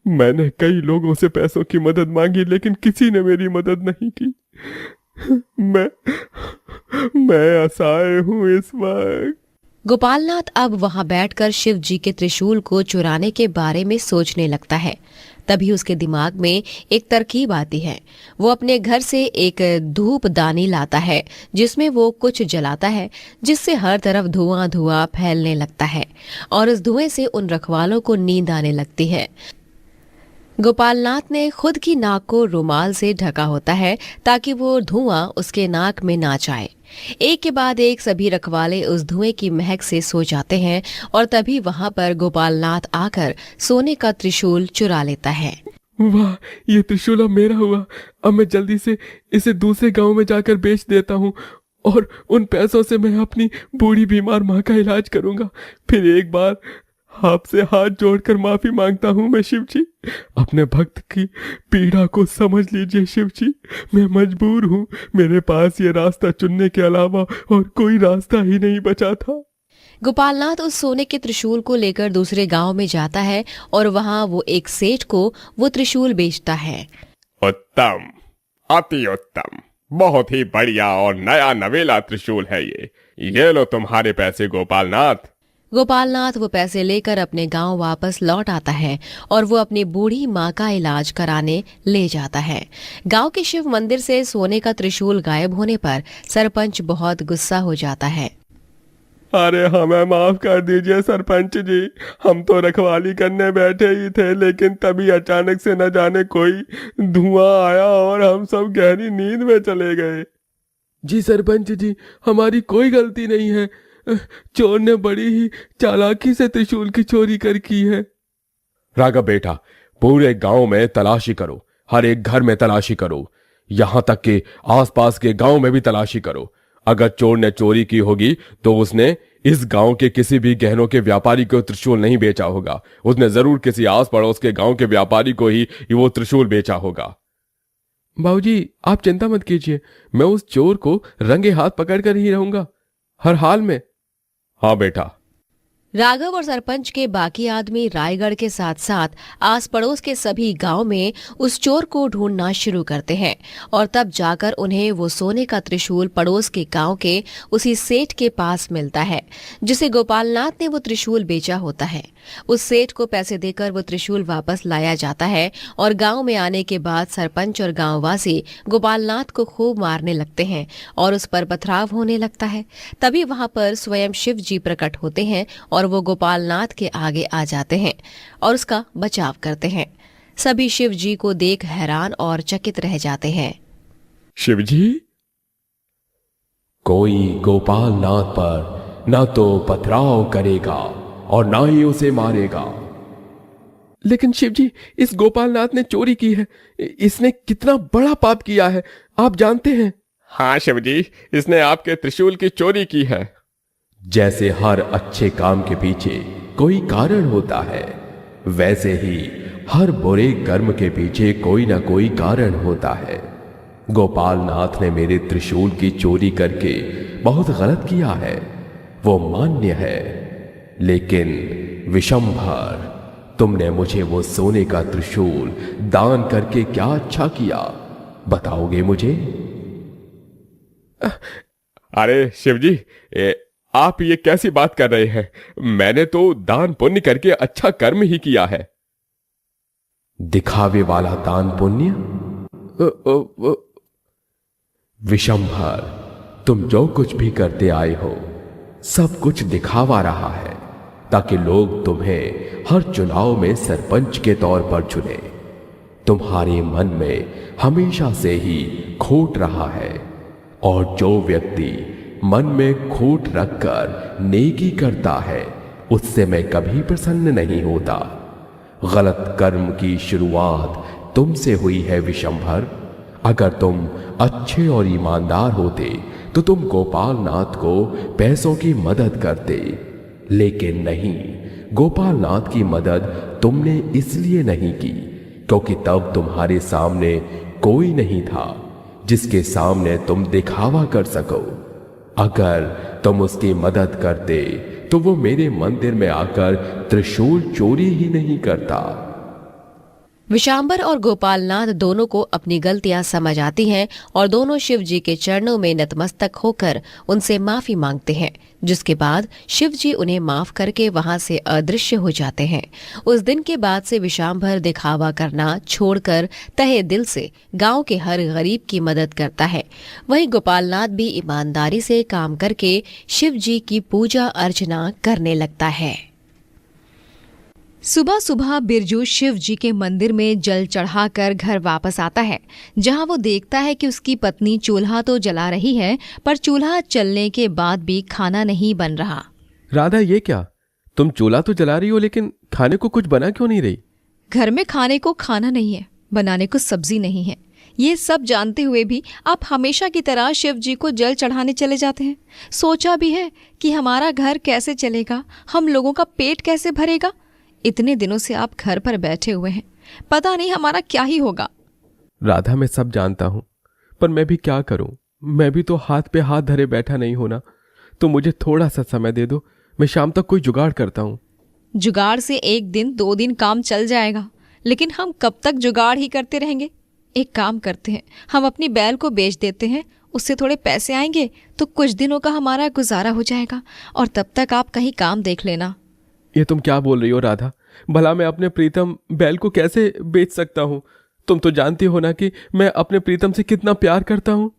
मैंने कई लोगों से पैसों की मदद मांगी, लेकिन किसी ने मेरी मदद नहीं की। मैं असहाय हूं इस वक्त। गोपालनाथ अब वहां बैठकर शिव जी के त्रिशूल को चुराने के बारे में सोचने लगता है। तभी उसके दिमाग में एक तरकीब आती है। वो अपने घर से एक धूपदानी लाता है, जिसमें वो कुछ जलाता है, जिससे हर तरफ धुआं धुआं फैलने लगता है और उस धुएं से उन रखवालों को नींद आने लगती है। गोपालनाथ ने खुद की नाक को रुमाल से ढका होता है ताकि वो धुआं उसके नाक में ना जाए। एक के बाद एक सभी रखवाले उस धुएं की महक से सो जाते हैं और तभी वहां पर गोपालनाथ आकर सोने का त्रिशूल चुरा लेता है। वाह, ये त्रिशूल अब मेरा हुआ। अब मैं जल्दी से इसे दूसरे गांव में जाकर बेच देता हूँ और उन पैसों से मैं अपनी बूढ़ी बीमार माँ का इलाज करूंगा। फिर एक बार आपसे हाथ जोड़कर माफी मांगता हूं मैं शिव जी। अपने भक्त की पीड़ा को समझ लीजिए शिव जी, मैं मजबूर हूं। मेरे पास ये रास्ता चुनने के अलावा और कोई रास्ता ही नहीं बचा था। गोपालनाथ उस सोने के त्रिशूल को लेकर दूसरे गांव में जाता है और वहां वो एक सेठ को वो त्रिशूल बेचता है। उत्तम, अति उत्तम, बहुत ही बढ़िया और नया नवेला त्रिशूल है ये लो तुम्हारे पैसे गोपालनाथ। गोपालनाथ वो पैसे लेकर अपने गांव वापस लौट आता है और वो अपनी बूढ़ी माँ का इलाज कराने ले जाता है। गांव के शिव मंदिर से सोने का त्रिशूल गायब होने पर सरपंच बहुत गुस्सा हो जाता है। अरे हमें माफ कर दीजिए सरपंच जी, हम तो रखवाली करने बैठे ही थे, लेकिन तभी अचानक से न जाने कोई धुआं आया और हम सब गहरी नींद में चले गए। जी सरपंच जी, हमारी कोई गलती नहीं है, चोर ने बड़ी ही चालाकी से त्रिशूल की चोरी कर की है। राघव बेटा, पूरे गांव में तलाशी करो, हर एक घर में तलाशी करो, यहां तक कि आसपास के गांव में भी तलाशी करो। अगर चोर ने चोरी की होगी तो उसने इस गांव के किसी भी गहनों के व्यापारी को त्रिशूल नहीं बेचा होगा, उसने जरूर किसी आस पड़ोस के गांव के व्यापारी को ही वो त्रिशूल बेचा होगा। बाबूजी, आप चिंता मत कीजिए, मैं उस चोर को रंगे हाथ पकड़कर ही रहूंगा हर हाल में। हाँ बेटा। राघव और सरपंच के बाकी आदमी रायगढ़ के साथ साथ आस पड़ोस के सभी गांव में उस चोर को ढूंढना शुरू करते हैं और तब जाकर उन्हें वो सोने का त्रिशूल पड़ोस के गांव के उसी सेठ के पास मिलता है जिसे गोपालनाथ ने वो त्रिशूल बेचा होता है। उस सेठ को पैसे देकर वो त्रिशूल वापस लाया जाता है और गांव में आने के बाद सरपंच और गांववासी गोपालनाथ को खूब मारने लगते हैं और उस पर पथराव होने लगता है। तभी वहां पर स्वयं शिव जी प्रकट होते हैं और वो गोपालनाथ के आगे आ जाते हैं और उसका बचाव करते हैं। सभी शिव जी को देख हैरान और चकित रह जाते हैं। शिव जी, कोई गोपालनाथ पर ना तो पथराव करेगा और ना ही उसे मारेगा। लेकिन शिव जी, इस गोपालनाथ ने चोरी की है, इसने कितना बड़ा पाप किया है आप जानते हैं। हाँ शिव जी, इसने आपके त्रिशूल की चोरी की है। जैसे हर अच्छे काम के पीछे कोई कारण होता है, वैसे ही हर बुरे कर्म के पीछे कोई ना कोई कारण होता है। गोपालनाथ ने मेरे त्रिशूल की चोरी करके बहुत गलत किया है, वो मान्य है, लेकिन विशंभर, तुमने मुझे वो सोने का त्रिशूल दान करके क्या अच्छा किया, बताओगे मुझे? अरे शिव जी, आप ये कैसी बात कर रहे हैं? मैंने तो दान पुण्य करके अच्छा कर्म ही किया है। दिखावे वाला दान पुण्य? विशंभर, तुम जो कुछ भी करते आए हो सब कुछ दिखावा रहा है ताकि लोग तुम्हें हर चुनाव में सरपंच के तौर पर चुने। तुम्हारे मन में हमेशा से ही खोट रहा है, और जो व्यक्ति मन में खोट रखकर नेकी करता है उससे मैं कभी प्रसन्न नहीं होता। गलत कर्म की शुरुआत तुमसे हुई है विशंभर। अगर तुम अच्छे और ईमानदार होते तो तुम गोपाल नाथ को पैसों की मदद करते, लेकिन नहीं, गोपाल नाथ की मदद तुमने इसलिए नहीं की क्योंकि तब तुम्हारे सामने कोई नहीं था जिसके सामने तुम दिखावा कर सको। अगर तुम उसकी मदद करते तो वो मेरे मंदिर में आकर त्रिशूल चोरी ही नहीं करता। विशांबर और गोपालनाथ दोनों को अपनी गलतियां समझ आती हैं और दोनों शिव जी के चरणों में नतमस्तक होकर उनसे माफी मांगते हैं, जिसके बाद शिव जी उन्हें माफ करके वहां से अदृश्य हो जाते हैं। उस दिन के बाद से विशांबर दिखावा करना छोड़कर तहे दिल से गांव के हर गरीब की मदद करता है। वहीं गोपालनाथ भी ईमानदारी से काम करके शिव जी की पूजा अर्चना करने लगता है। सुबह सुबह बिरजू शिव जी के मंदिर में जल चढ़ाकर घर वापस आता है, जहां वो देखता है कि उसकी पत्नी चूल्हा तो जला रही है, पर चूल्हा चलने के बाद भी खाना नहीं बन रहा। राधा, ये क्या? तुम चूल्हा तो जला रही हो लेकिन खाने को कुछ बना क्यों नहीं रही? घर में खाने को खाना नहीं है, बनाने को सब्जी नहीं है। ये सब जानते हुए भी आप हमेशा की तरह शिव जी को जल चढ़ाने चले जाते हैं। सोचा भी है कि हमारा घर कैसे चलेगा, हम लोगों का पेट कैसे भरेगा। इतने दिनों से आप घर पर बैठे हुए हैं, पता नहीं हमारा क्या ही होगा। राधा, मैं सब जानता हूं, पर मैं भी क्या करूं? मैं भी तो हाथ पे हाथ धरे बैठा नहीं होना। तो मुझे थोड़ा सा समय दे दो, मैं शाम तक कोई जुगाड़ करता हूं। जुगाड़ से 1 दिन 2 दिन काम चल जाएगा, लेकिन हम कब तक जुगाड़ ही करते रहेंगे। एक काम करते हैं, हम अपनी बैल को बेच देते हैं, उससे थोड़े पैसे आएंगे तो कुछ दिनों का हमारा गुजारा हो जाएगा, और तब तक आप कहीं काम देख लेना। ये तुम क्या बोल रही हो राधा? भला मैं अपने प्रीतम बैल को कैसे बेच सकता हूँ? तुम तो जानती हो ना कि मैं अपने प्रीतम से कितना प्यार करता हूँ।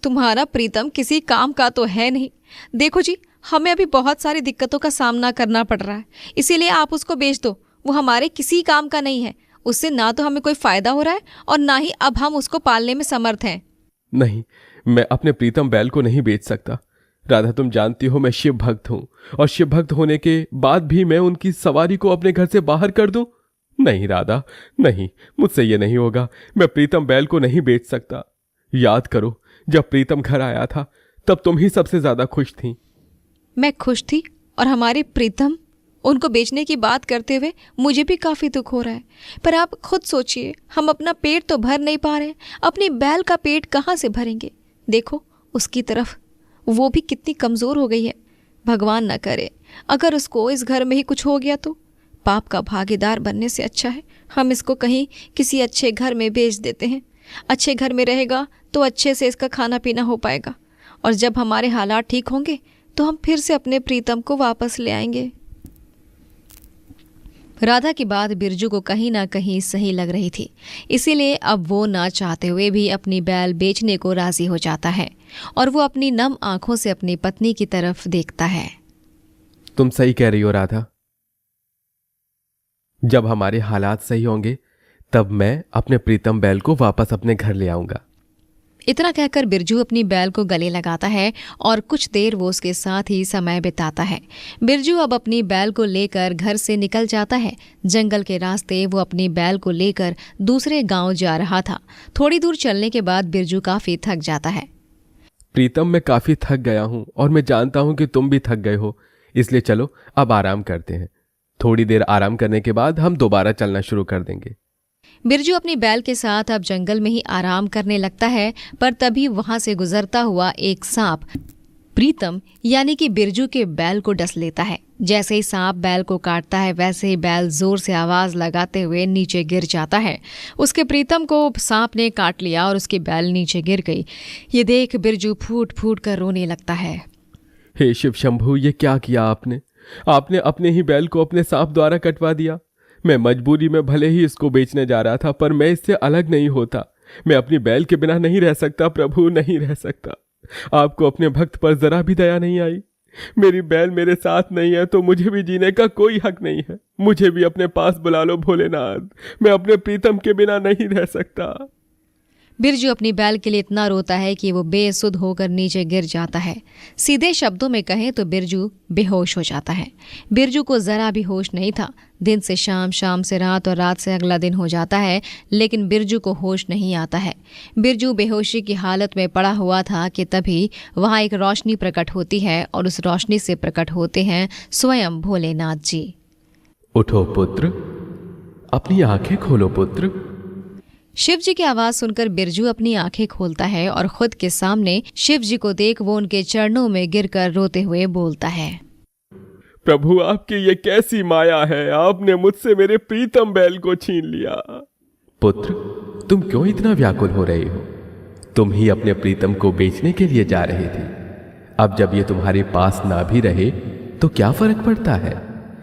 तुम्हारा प्रीतम किसी काम का तो है नहीं। देखो जी, हमें अभी बहुत सारी दिक्कतों का सामना करना पड़ रहा है, इसीलिए आप उसको बेच दो। वो हमारे किसी काम का नहीं है, उससे ना तो हमें कोई फायदा हो रहा है और ना ही अब हम उसको पालने में समर्थ हैं। नहीं, मैं अपने प्रीतम बैल को नहीं बेच सकता। राधा, तुम जानती हो मैं शिव भक्त हूं, और शिव भक्त होने के बाद भी मैं उनकी सवारी को अपने घर से बाहर कर दूं? नहीं राधा, नहीं, मुझसे ये नहीं होगा। मैं प्रीतम बैल को नहीं बेच सकता। याद करो, जब प्रीतम घर आया था तब तुम ही सबसे ज्यादा खुश थी। मैं खुश थी, और हमारे प्रीतम उनको बेचने की बात करते हुए मुझे भी काफी दुख हो रहा है। पर आप खुद सोचिए, हम अपना पेट तो भर नहीं पा रहे, अपनी बैल का पेट कहाँ से भरेंगे? देखो उसकी तरफ, वो भी कितनी कमजोर हो गई है। भगवान न करे अगर उसको इस घर में ही कुछ हो गया तो। पाप का भागीदार बनने से अच्छा है हम इसको कहीं किसी अच्छे घर में बेच देते हैं। अच्छे घर में रहेगा तो अच्छे से इसका खाना पीना हो पाएगा, और जब हमारे हालात ठीक होंगे तो हम फिर से अपने प्रीतम को वापस ले आएंगे। राधा की बात बिरजू को कहीं ना कहीं सही लग रही थी, इसीलिए अब वो ना चाहते हुए भी अपनी बैल बेचने को राजी हो जाता है, और वो अपनी नम आंखों से अपनी पत्नी की तरफ देखता है। तुम सही कह रही हो राधा। जब हमारे हालात सही होंगे तब मैं अपने प्रीतम बैल को वापस अपने घर ले आऊंगा। इतना कहकर बिरजू अपनी बैल को गले लगाता है और कुछ देर वो उसके साथ ही समय बिताता है। बिरजू अब अपनी बैल को लेकर घर से निकल जाता है। जंगल के रास्ते वो अपनी बैल को लेकर दूसरे गांव जा रहा था। थोड़ी दूर चलने के बाद बिरजू काफी थक जाता है। प्रीतम, मैं काफी थक गया हूं, और मैं जानता हूं कि तुम भी थक गए हो, इसलिए चलो अब आराम करते हैं। थोड़ी देर आराम करने के बाद हम दोबारा चलना शुरू कर देंगे। बिरजू अपनी बैल के साथ अब जंगल में ही आराम करने लगता है, पर तभी वहां से गुजरता हुआ एक सांप प्रीतम यानी कि बिरजू के बैल को डस लेता है। जैसे ही सांप बैल को काटता है, वैसे ही बैल जोर से आवाज लगाते हुए नीचे गिर जाता है। उसके प्रीतम को सांप ने काट लिया और उसकी बैल नीचे गिर गई। ये देख बिरजू फूट फूट कर रोने लगता है। हे शिव शंभु, ये क्या किया आपने? आपने अपने ही बैल को अपने सांप द्वारा कटवा दिया। मैं मजबूरी में भले ही इसको बेचने जा रहा था, पर मैं इससे अलग नहीं होता। मैं अपनी बैल के बिना नहीं रह सकता प्रभु, नहीं रह सकता। आपको अपने भक्त पर जरा भी दया नहीं आई। मेरी बैल मेरे साथ नहीं है तो मुझे भी जीने का कोई हक नहीं है। मुझे भी अपने पास बुला लो भोलेनाथ, मैं अपने प्रीतम के बिना नहीं रह सकता। बिरजू अपनी बैल के लिए इतना रोता है कि वो बेसुध होकर नीचे गिर जाता है। सीधे शब्दों में कहें तो बिरजू बेहोश हो जाता है। बिरजू को जरा भी होश नहीं था। दिन से शाम, शाम से रात और रात से अगला दिन हो जाता है, लेकिन बिरजू को होश नहीं आता है। बिरजू बेहोशी की हालत में पड़ा हुआ था कि तभी वहां एक रोशनी प्रकट होती है और उस रोशनी से प्रकट होते हैं स्वयं भोलेनाथ जी। उठो पुत्र, अपनी आंखें खोलो पुत्र। शिव जी की आवाज सुनकर बिरजू अपनी आंखें खोलता है और खुद के सामने शिव जी को देख वो उनके चरणों में गिरकर रोते हुए बोलता है, प्रभु आपकी ये कैसी माया है, आपने मुझसे मेरे प्रीतम बैल को छीन लिया। पुत्र, तुम क्यों इतना व्याकुल हो रहे हो? तुम ही अपने प्रीतम को बेचने के लिए जा रहे थे। अब जब ये तुम्हारे पास ना भी रहे तो क्या फर्क पड़ता है?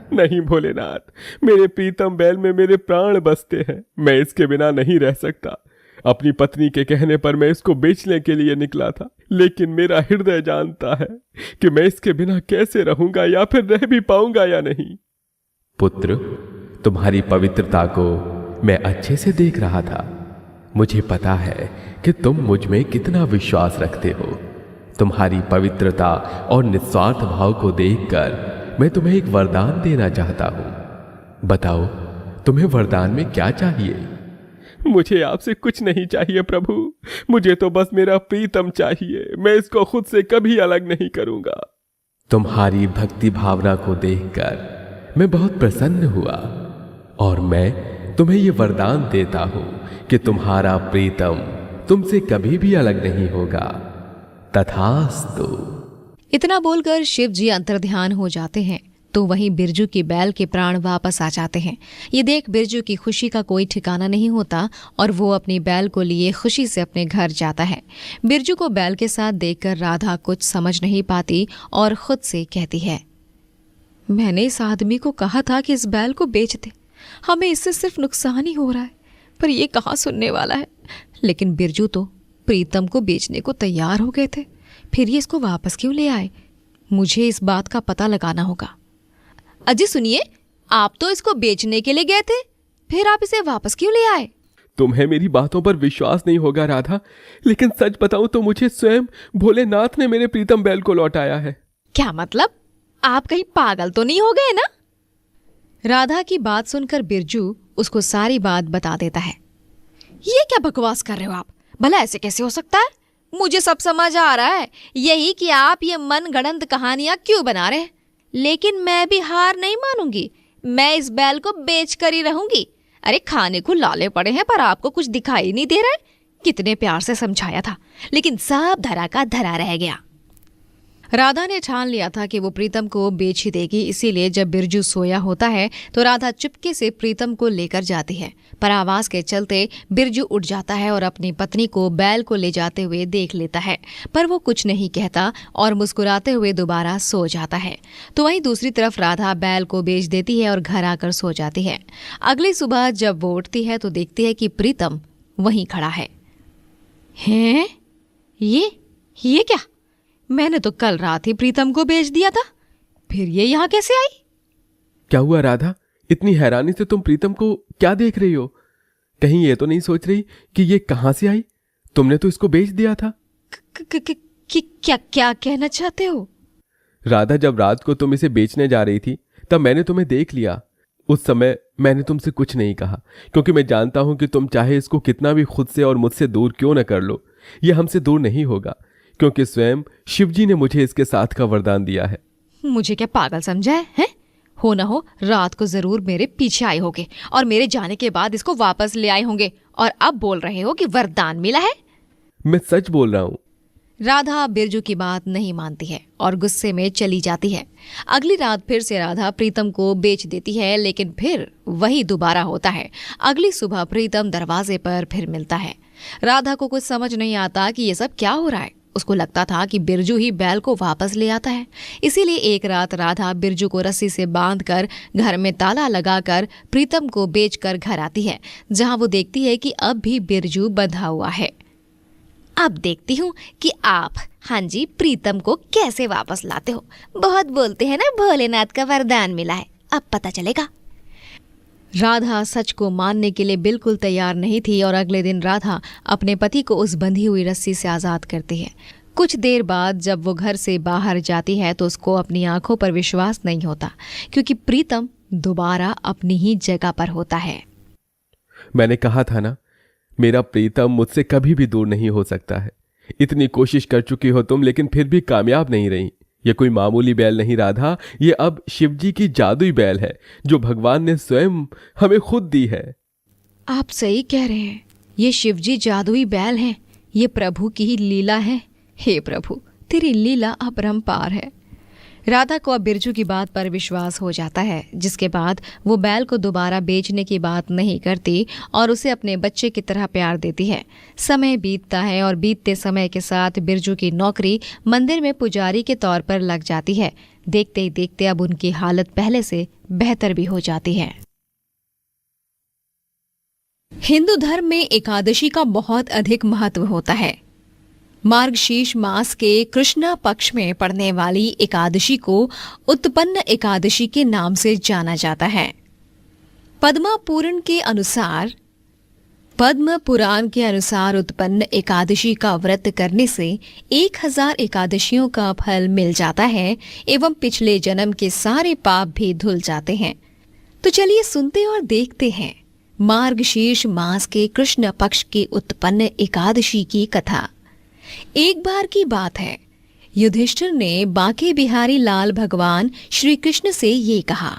नहीं भोलेनाथ, मेरे प्रीतम बैल में मेरे प्राण बसते हैं। मैं इसके बिना नहीं रह सकता। अपनी पत्नी के कहने पर मैं इसको बेचने के लिए निकला था, लेकिन मेरा हृदय जानता है कि मैं इसके बिना कैसे रहूंगा या फिर रह भी पाऊंगा या नहीं। पुत्र, तुम्हारी पवित्रता को मैं अच्छे से देख रहा था। मुझे पता है कि तुम मुझ में कितना विश्वास रखते हो। तुम्हारी पवित्रता और निस्वार्थ भाव को देखकर मैं तुम्हें एक वरदान देना चाहता हूं। बताओ, तुम्हें वरदान में क्या चाहिए? मुझे आपसे कुछ नहीं चाहिए प्रभु, मुझे तो बस मेरा प्रीतम चाहिए। मैं इसको खुद से कभी अलग नहीं करूंगा। तुम्हारी भक्ति भावना को देखकर मैं बहुत प्रसन्न हुआ और मैं तुम्हें ये वरदान देता हूं कि तुम्हारा प्रीतम तुमसे कभी भी अलग नहीं होगा। तथास्तु। इतना बोलकर शिव जी अंतर्ध्यान हो जाते हैं तो वहीं बिरजू की बैल के प्राण वापस आ जाते हैं। ये देख बिरजू की खुशी का कोई ठिकाना नहीं होता और वो अपनी बैल को लिए खुशी से अपने घर जाता है। बिरजू को बैल के साथ देखकर राधा कुछ समझ नहीं पाती और खुद से कहती है, मैंने इस आदमी को कहा था कि इस बैल को बेच दे, हमें इससे सिर्फ नुकसान ही हो रहा है, पर ये कहाँ सुनने वाला है। लेकिन बिरजू तो प्रीतम को बेचने को तैयार हो गए थे, फिर ये इसको वापस क्यों ले आए? मुझे इस बात का पता लगाना होगा। अजी सुनिए, आप तो इसको बेचने के लिए गए थे, फिर आप इसे वापस क्यों ले आए? तुम्हें मेरी बातों पर विश्वास नहीं होगा राधा, लेकिन सच बताऊं तो मुझे स्वयं भोलेनाथ ने मेरे प्रीतम बैल को लौटाया है। क्या मतलब? आप कहीं पागल तो नहीं हो गए ना? राधा की बात सुनकर बिरजू उसको सारी बात बता देता है। ये क्या बकवास कर रहे हो आप? भला ऐसे कैसे हो सकता है? मुझे सब समझ आ रहा है, यही कि आप ये मनगढ़ंत कहानियां क्यों बना रहे हैं, लेकिन मैं भी हार नहीं मानूंगी। मैं इस बैल को बेच कर ही रहूंगी। अरे खाने को लाले पड़े हैं पर आपको कुछ दिखाई नहीं दे रहा है। कितने प्यार से समझाया था, लेकिन सब धरा का धरा रह गया। राधा ने ठान लिया था कि वो प्रीतम को बेच ही देगी, इसीलिए जब बिरजू सोया होता है तो राधा चुपके से प्रीतम को लेकर जाती है, पर आवाज के चलते बिरजू उठ जाता है और अपनी पत्नी को बैल को ले जाते हुए देख लेता है, पर वो कुछ नहीं कहता और मुस्कुराते हुए दोबारा सो जाता है। तो वहीं दूसरी तरफ राधा बैल को बेच देती है और घर आकर सो जाती है। अगली सुबह जब वो उठती है तो देखती है कि प्रीतम वहीं खड़ा है। हैं? ये क्या? मैंने तो कल रात ही प्रीतम को बेच दिया था, फिर ये यहाँ कैसे आई? क्या हुआ राधा, इतनी हैरानी से तुम प्रीतम को क्या देख रही हो? कहीं ये तो नहीं सोच रही कि ये कहां से आई? तुमने तो इसको बेच दिया था। क्या कहना चाहते हो? राधा, जब रात को तुम इसे बेचने जा रही थी तब मैंने तुम्हें देख लिया। उस समय मैंने तुमसे कुछ नहीं कहा, क्योंकि मैं जानता हूं कि तुम चाहे इसको कितना भी खुद से और मुझसे दूर क्यों न कर लो, ये हमसे दूर नहीं होगा, क्योंकि स्वयं शिवजी ने मुझे इसके साथ का वरदान दिया है। मुझे क्या पागल समझा है? हो ना हो रात को जरूर मेरे पीछे आए होंगे और मेरे जाने के बाद इसको वापस ले आए होंगे, और अब बोल रहे हो कि वरदान मिला है। मैं सच बोल रहा हूं। राधा बिरजू की बात नहीं मानती है और गुस्से में चली जाती है। अगली रात फिर से राधा प्रीतम को बेच देती है, लेकिन फिर वही दोबारा होता है। अगली सुबह प्रीतम दरवाजे पर फिर मिलता है। राधा को कुछ समझ नहीं आता कि ये सब क्या हो रहा है। उसको लगता था कि बिरजू ही बैल को वापस ले आता है। इसीलिए एक रात राधा बिरजू को रस्सी से बांधकर घर में ताला लगाकर प्रीतम को बेचकर घर आती है, जहां वो देखती है कि अब भी बिरजू बंधा हुआ है। अब देखती हूँ कि आप, हाँ जी, प्रीतम को कैसे वापस लाते हो। बहुत बोलते हैं ना, भोलेनाथ का वरदान मिला है, अब पता चलेगा। राधा सच को मानने के लिए बिल्कुल तैयार नहीं थी और अगले दिन राधा अपने पति को उस बंधी हुई रस्सी से आजाद करती है। कुछ देर बाद जब वो घर से बाहर जाती है तो उसको अपनी आंखों पर विश्वास नहीं होता, क्योंकि प्रीतम दोबारा अपनी ही जगह पर होता है। मैंने कहा था ना, मेरा प्रीतम मुझसे कभी भी दूर नहीं हो सकता है। इतनी कोशिश कर चुकी हो तुम, लेकिन फिर भी कामयाब नहीं रही। ये कोई मामूली बैल नहीं राधा, ये अब शिवजी की जादुई बैल है जो भगवान ने स्वयं हमें खुद दी है। आप सही कह रहे हैं, ये शिवजी जादुई बैल हैं, ये प्रभु की ही लीला है। हे प्रभु, तेरी लीला अपरंपार है। राधा को अब बिरजू की बात पर विश्वास हो जाता है, जिसके बाद वो बैल को दोबारा बेचने की बात नहीं करती और उसे अपने बच्चे की तरह प्यार देती है। समय बीतता है और बीतते समय के साथ बिरजू की नौकरी मंदिर में पुजारी के तौर पर लग जाती है। देखते ही देखते अब उनकी हालत पहले से बेहतर भी हो जाती है। हिंदू धर्म में एकादशी का बहुत अधिक महत्व होता है। मार्गशीर्ष मास के कृष्णा पक्ष में पड़ने वाली एकादशी को उत्पन्न एकादशी के नाम से जाना जाता है। पद्म पुराण के अनुसार उत्पन्न एकादशी का व्रत करने से 1000 एकादशियों का फल मिल जाता है एवं पिछले जन्म के सारे पाप भी धुल जाते हैं। तो चलिए सुनते और देखते हैं मार्गशीर्ष मास के कृष्ण पक्ष की उत्पन्न एकादशी की कथा। एक बार की बात है, युधिष्ठिर ने बांके बिहारी लाल भगवान श्री कृष्ण से ये कहा,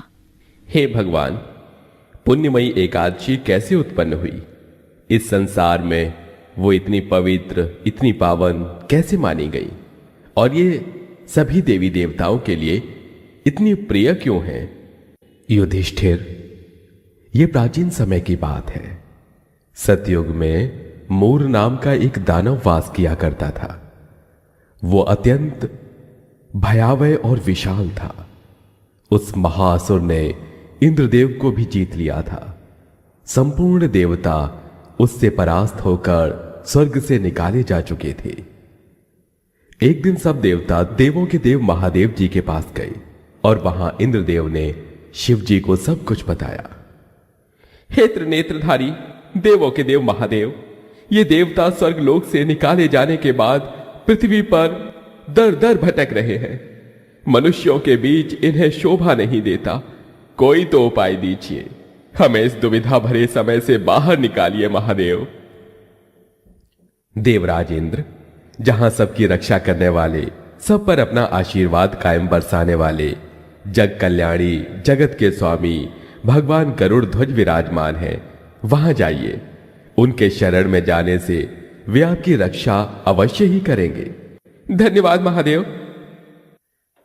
हे भगवान, पुण्यमयी एकादशी कैसे उत्पन्न हुई? इस संसार में वो इतनी पवित्र, इतनी पावन कैसे मानी गई? और ये सभी देवी देवताओं के लिए इतनी प्रिय क्यों है? युधिष्ठिर, ये प्राचीन समय की बात है। सतयुग में मूर नाम का एक दानव वास किया करता था। वो अत्यंत भयावह और विशाल था। उस महासुर ने इंद्रदेव को भी जीत लिया था। संपूर्ण देवता उससे परास्त होकर स्वर्ग से निकाले जा चुके थे। एक दिन सब देवता देवों के देव महादेव जी के पास गए और वहां इंद्रदेव ने शिव जी को सब कुछ बताया। हे त्रिनेत्रधारी देवों के देव महादेव, ये देवता स्वर्गलोक से निकाले जाने के बाद पृथ्वी पर दर दर भटक रहे हैं। मनुष्यों के बीच इन्हें शोभा नहीं देता। कोई तो उपाय दीजिए, हमें इस दुविधा भरे समय से बाहर निकालिए महादेव। देवराज इंद्र, जहां सबकी रक्षा करने वाले, सब पर अपना आशीर्वाद कायम बरसाने वाले, जग कल्याणी, जगत के स्वामी भगवान गरुड़ ध्वज विराजमान है, वहां जाइए। उनके शरण में जाने से वे आपकी रक्षा अवश्य ही करेंगे। धन्यवाद महादेव।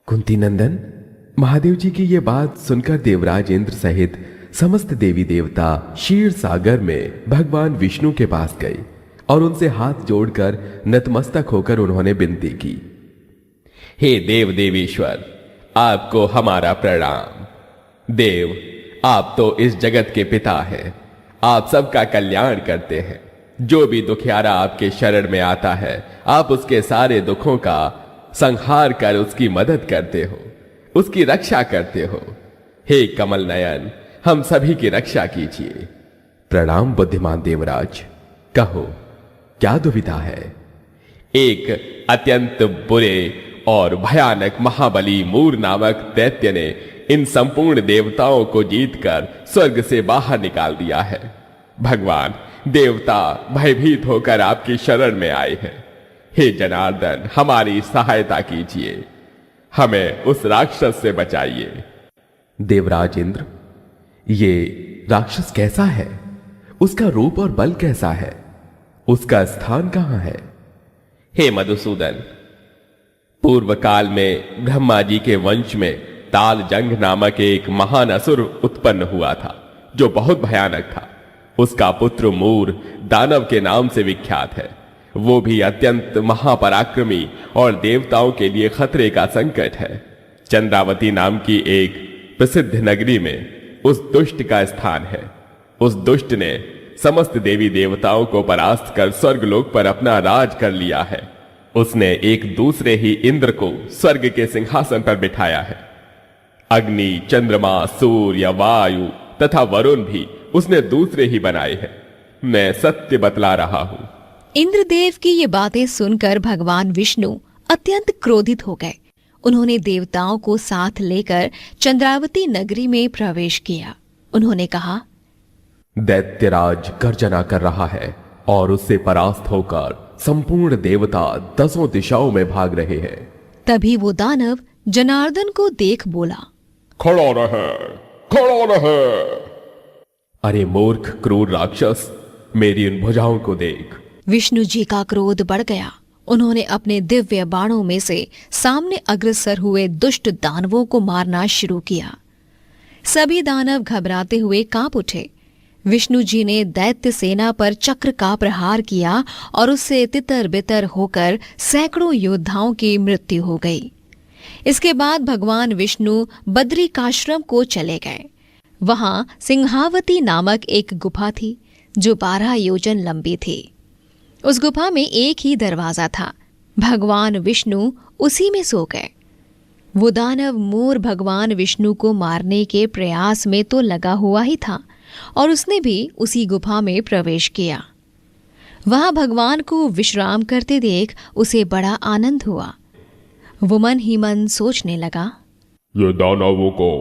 कुंती नंदन, महादेव जी की यह बात सुनकर देवराज इंद्र सहित समस्त देवी देवता क्षीर सागर में भगवान विष्णु के पास गए और उनसे हाथ जोड़कर नतमस्तक होकर उन्होंने विनती की, हे देव देवेश्वर, आपको हमारा प्रणाम। देव, आप तो इस जगत के पिता हैं, आप सबका कल्याण करते हैं। जो भी दुखियारा आपके शरण में आता है, आप उसके सारे दुखों का संहार कर उसकी मदद करते हो, उसकी रक्षा करते हो। हे कमल नयन, हम सभी की रक्षा कीजिए। प्रणाम बुद्धिमान देवराज, कहो क्या दुविधा है? एक अत्यंत बुरे और भयानक महाबली मूर नामक दैत्य ने इन संपूर्ण देवताओं को जीतकर स्वर्ग से बाहर निकाल दिया है। भगवान, देवता भयभीत होकर आपकी शरण में आए हैं। हे जनार्दन, हमारी सहायता कीजिए, हमें उस राक्षस से बचाइए। देवराज इंद्र, ये राक्षस कैसा है? उसका रूप और बल कैसा है? उसका स्थान कहां है? हे मधुसूदन, पूर्व काल में ब्रह्मा जी के वंश में तालजंग नामक एक महान असुर उत्पन्न हुआ था, जो बहुत भयानक था। उसका पुत्र मूर दानव के नाम से विख्यात है। वो भी अत्यंत महापराक्रमी और देवताओं के लिए खतरे का संकट है। चंद्रावती नाम की एक प्रसिद्ध नगरी में उस दुष्ट का स्थान है। उस दुष्ट ने समस्त देवी देवताओं को परास्त कर स्वर्गलोक पर अपना राज कर लिया है। उसने एक दूसरे ही इंद्र को स्वर्ग के सिंहासन पर बिठाया है। अग्नि, चंद्रमा, सूर्य, वायु तथा वरुण भी उसने दूसरे ही बनाए हैं। मैं सत्य बतला रहा हूं। इंद्रदेव की ये बातें सुनकर भगवान विष्णु अत्यंत क्रोधित हो गए। उन्होंने देवताओं को साथ लेकर चंद्रावती नगरी में प्रवेश किया। उन्होंने कहा, दैत्यराज गर्जना कर रहा है और उससे परास्त होकर संपूर्ण देवता 10 दिशाओं में भाग रहे हैं। तभी वो दानव जनार्दन को देख बोला, खड़ा रहे, खड़ा रहे। अरे मूर्ख क्रूर राक्षस, मेरी इन भुजाओं को देख। विष्णु जी का क्रोध बढ़ गया। उन्होंने अपने दिव्य बाणों में से सामने अग्रसर हुए दुष्ट दानवों को मारना शुरू किया। सभी दानव घबराते हुए कांप उठे। विष्णु जी ने दैत्य सेना पर चक्र का प्रहार किया और उससे तितर बितर होकर सैकड़ों योद्धाओं की मृत्यु हो गई। इसके बाद भगवान विष्णु बद्रिकाश्रम को चले गए। वहां सिंहावती नामक एक गुफा थी जो 12 योजन लंबी थी। उस गुफा में एक ही दरवाजा था। भगवान विष्णु उसी में सो गए। वो दानव मोर भगवान विष्णु को मारने के प्रयास में तो लगा हुआ ही था और उसने भी उसी गुफा में प्रवेश किया। वहां भगवान को विश्राम करते देख उसे बड़ा आनंद हुआ। वो मन ही मन सोचने लगा, ये दानवों को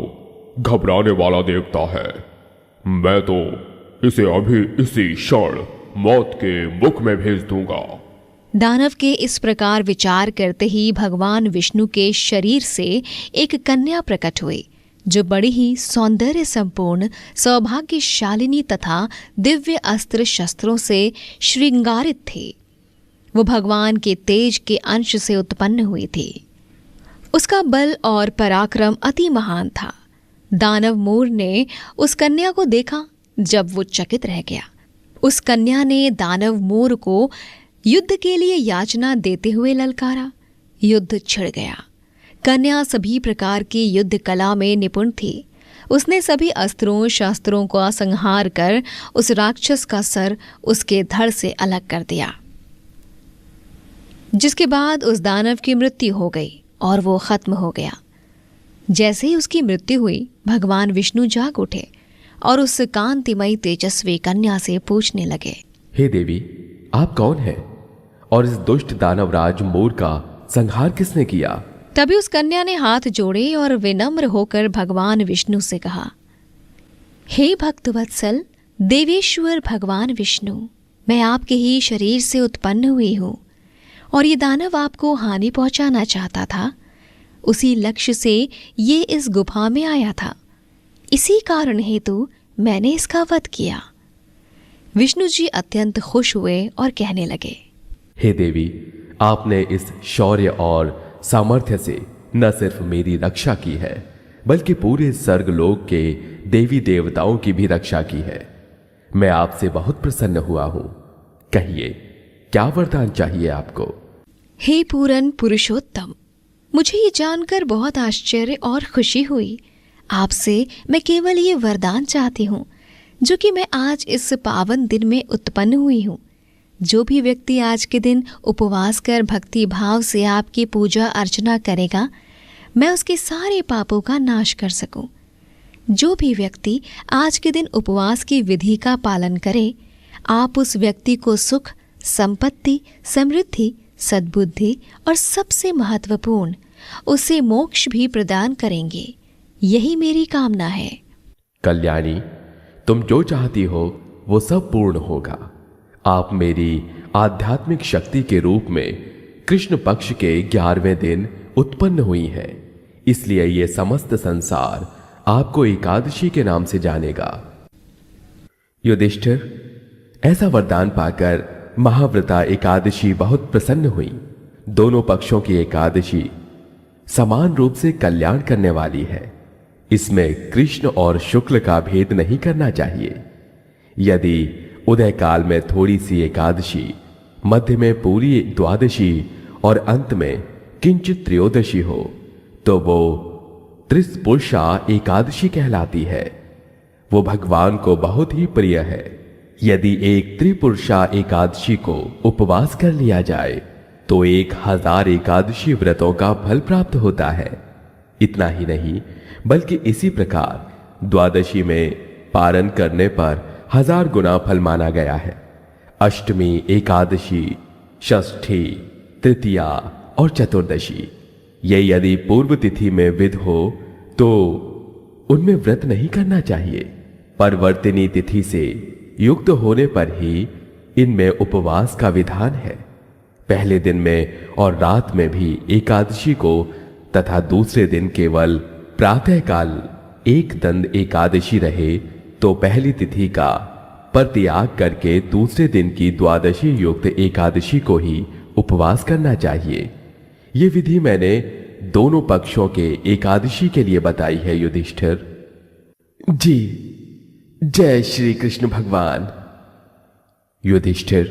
घबराने वाला देवता है। मैं तो इसे अभी इसी क्षण मौत के मुख में भेज दूंगा। दानव के इस प्रकार विचार करते ही भगवान विष्णु के शरीर से एक कन्या प्रकट हुई जो बड़ी ही सौंदर्य संपूर्ण, सौभाग्यशालिनी तथा दिव्य अस्त्र शस्त्रों से श्रृंगारित थी। वो भगवान के तेज के अंश से उत्पन्न हुई थी। उसका बल और पराक्रम अति महान था। दानव मोर ने उस कन्या को देखा जब वो चकित रह गया। उस कन्या ने दानव मोर को युद्ध के लिए याचना देते हुए ललकारा। युद्ध छिड़ गया। कन्या सभी प्रकार की युद्ध कला में निपुण थी। उसने सभी अस्त्रों शस्त्रों का संहार कर उस राक्षस का सर उसके धड़ से अलग कर दिया, जिसके बाद उस दानव की मृत्यु हो गई और वो खत्म हो गया। जैसे ही उसकी मृत्यु हुई, भगवान विष्णु जाग उठे और उस कांतिमयी तेजस्वी कन्या से पूछने लगे, हे देवी, आप कौन हैं और इस दुष्ट दानवराज मोर का संहार किसने किया? तभी उस कन्या ने हाथ जोड़े और विनम्र होकर भगवान विष्णु से कहा, हे भक्तवत्सल देवेश्वर भगवान विष्णु, मैं आपके ही शरीर से उत्पन्न हुई हूँ और ये दानव आपको हानि पहुंचाना चाहता था। उसी लक्ष्य से ये इस गुफा में आया था। इसी कारण हेतु मैंने इसका वध किया। विष्णु जी अत्यंत खुश हुए और कहने लगे, हे देवी, आपने इस शौर्य और सामर्थ्य से न सिर्फ मेरी रक्षा की है बल्कि पूरे स्वर्गलोक के देवी देवताओं की भी रक्षा की है। मैं आपसे बहुत प्रसन्न हुआ हूं। कहिए, क्या वरदान चाहिए आपको? हे पूरन पुरुषोत्तम, मुझे ये जानकर बहुत आश्चर्य और खुशी हुई। आपसे मैं केवल ये वरदान चाहती हूँ जो कि मैं आज इस पावन दिन में उत्पन्न हुई हूँ। जो भी व्यक्ति आज के दिन उपवास कर भक्ति भाव से आपकी पूजा अर्चना करेगा, मैं उसके सारे पापों का नाश कर सकूं। जो भी व्यक्ति आज के दिन उपवास की विधि का पालन करे, आप उस व्यक्ति को सुख, संपत्ति, समृद्धि, सद्बुद्धि और सबसे महत्वपूर्ण उसे मोक्ष भी प्रदान करेंगे। यही मेरी कामना है। कल्याणी, तुम जो चाहती हो वो सब पूर्ण होगा। आप मेरी आध्यात्मिक शक्ति के रूप में कृष्ण पक्ष के 11वें दिन उत्पन्न हुई हैं, इसलिए ये समस्त संसार आपको एकादशी के नाम से जानेगा। युधिष्ठिर, ऐसा वरदान पाकर महाव्रता एकादशी बहुत प्रसन्न हुई। दोनों पक्षों की एकादशी समान रूप से कल्याण करने वाली है। इसमें कृष्ण और शुक्ल का भेद नहीं करना चाहिए। यदि उदय काल में थोड़ी सी एकादशी मध्य में पूरी द्वादशी और अंत में किंचित त्रयोदशी हो तो वो त्रिस्पुरुषा एकादशी कहलाती है। वो भगवान को बहुत ही प्रिय है। यदि एक त्रिपुरुषा एकादशी को उपवास कर लिया जाए तो 1000 एकादशी व्रतों का फल प्राप्त होता है। इतना ही नहीं बल्कि इसी प्रकार द्वादशी में पारण करने पर 1000 गुना फल माना गया है। अष्टमी, एकादशी, षष्ठी, तृतीया और चतुर्दशी ये यदि पूर्व तिथि में विध हो तो उनमें व्रत नहीं करना चाहिए। परिवर्तिनी तिथि से युक्त होने पर ही इनमें उपवास का विधान है। पहले दिन में और रात में भी एकादशी को तथा दूसरे दिन केवल प्रातःकाल एक दंड एकादशी रहे तो पहली तिथि का परित्याग करके दूसरे दिन की द्वादशी युक्त एकादशी को ही उपवास करना चाहिए। ये विधि मैंने दोनों पक्षों के एकादशी के लिए बताई है युधिष्ठिर जी। जय श्री कृष्ण भगवान। युधिष्ठिर,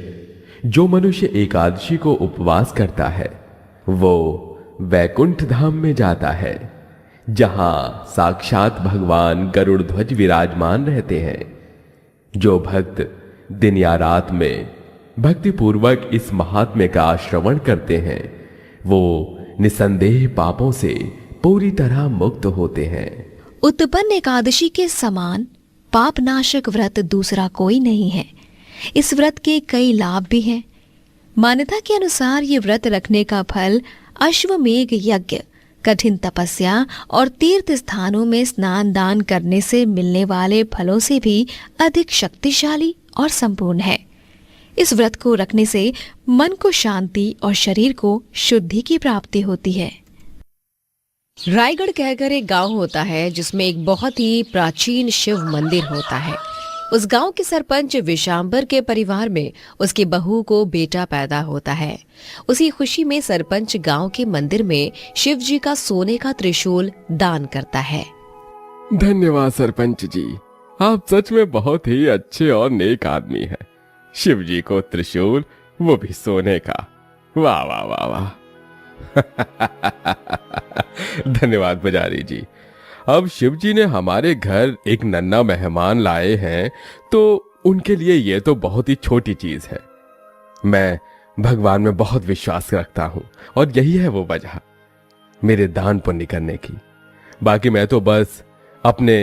जो मनुष्य एकादशी को उपवास करता है वो वैकुंठ धाम में जाता है, जहां साक्षात भगवान गरुड़ ध्वज विराजमान रहते हैं। जो भक्त दिन या रात में भक्तिपूर्वक इस महात्म्य का श्रवण करते हैं वो निसंदेह पापों से पूरी तरह मुक्त होते हैं। उत्पन्न एकादशी के समान पापनाशक व्रत दूसरा कोई नहीं है। इस व्रत के कई लाभ भी हैं। मान्यता के अनुसार ये व्रत रखने का फल अश्वमेघ यज्ञ, कठिन तपस्या और तीर्थ स्थानों में स्नान दान करने से मिलने वाले फलों से भी अधिक शक्तिशाली और संपूर्ण है। इस व्रत को रखने से मन को शांति और शरीर को शुद्धि की प्राप्ति होती है। रायगढ़ कहकर एक गांव होता है जिसमें एक बहुत ही प्राचीन शिव मंदिर होता है। उस गांव के सरपंच विशांबर के परिवार में उसकी बहू को बेटा पैदा होता है। उसी खुशी में सरपंच गांव के मंदिर में शिव जी का सोने का त्रिशूल दान करता है। धन्यवाद सरपंच जी, आप सच में बहुत ही अच्छे और नेक आदमी हैं। शिव जी को त्रिशूल, वो भी सोने का। वाह वाह वाह वाह। धन्यवाद पुजारी जी। अब शिव जी ने हमारे घर एक नन्हा मेहमान लाए हैं तो उनके लिए ये तो बहुत ही छोटी चीज है। मैं भगवान में बहुत विश्वास रखता हूं और यही है वो वजह मेरे दान पुण्य करने की। बाकी मैं तो बस अपने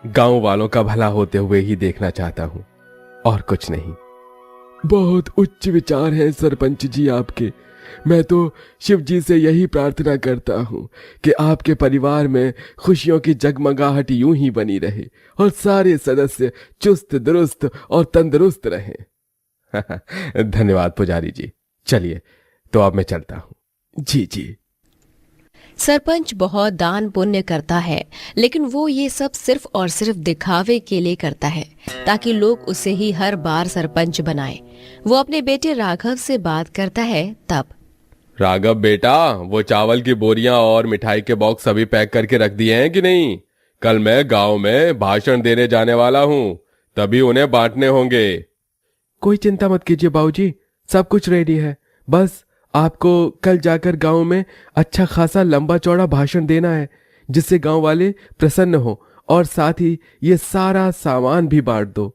गांव वालों का भला होते हुए ही देखना चाहता हूं और कुछ नहीं। बहुत उच्च विचार हैं सरपंच जी आपके। मैं तो शिव जी से यही प्रार्थना करता हूँ कि आपके परिवार में खुशियों की जगमगाहट यूं ही बनी रहे और सारे सदस्य चुस्त दुरुस्त और तंदुरुस्त रहें। धन्यवाद पुजारी जी। चलिए तो अब मैं चलता हूँ। जी जी। सरपंच बहुत दान पुण्य करता है, लेकिन वो ये सब सिर्फ और सिर्फ दिखावे के लिए करता है ताकि लोग उसे ही हर बार सरपंच बनाए। वो अपने बेटे राघव से बात करता है तब। राघव बेटा, वो चावल की बोरियां और मिठाई के बॉक्स सभी पैक करके रख दिए हैं कि नहीं? कल मैं गांव में भाषण देने जाने वाला हूँ, तभी उन्हें बांटने होंगे। कोई चिंता मत कीजिए बाबूजी, सब कुछ रेडी है। बस आपको कल जाकर गांव में अच्छा खासा लंबा चौड़ा भाषण देना है जिससे गांव वाले प्रसन्न हो और साथ ही ये सारा सामान भी बांट दो।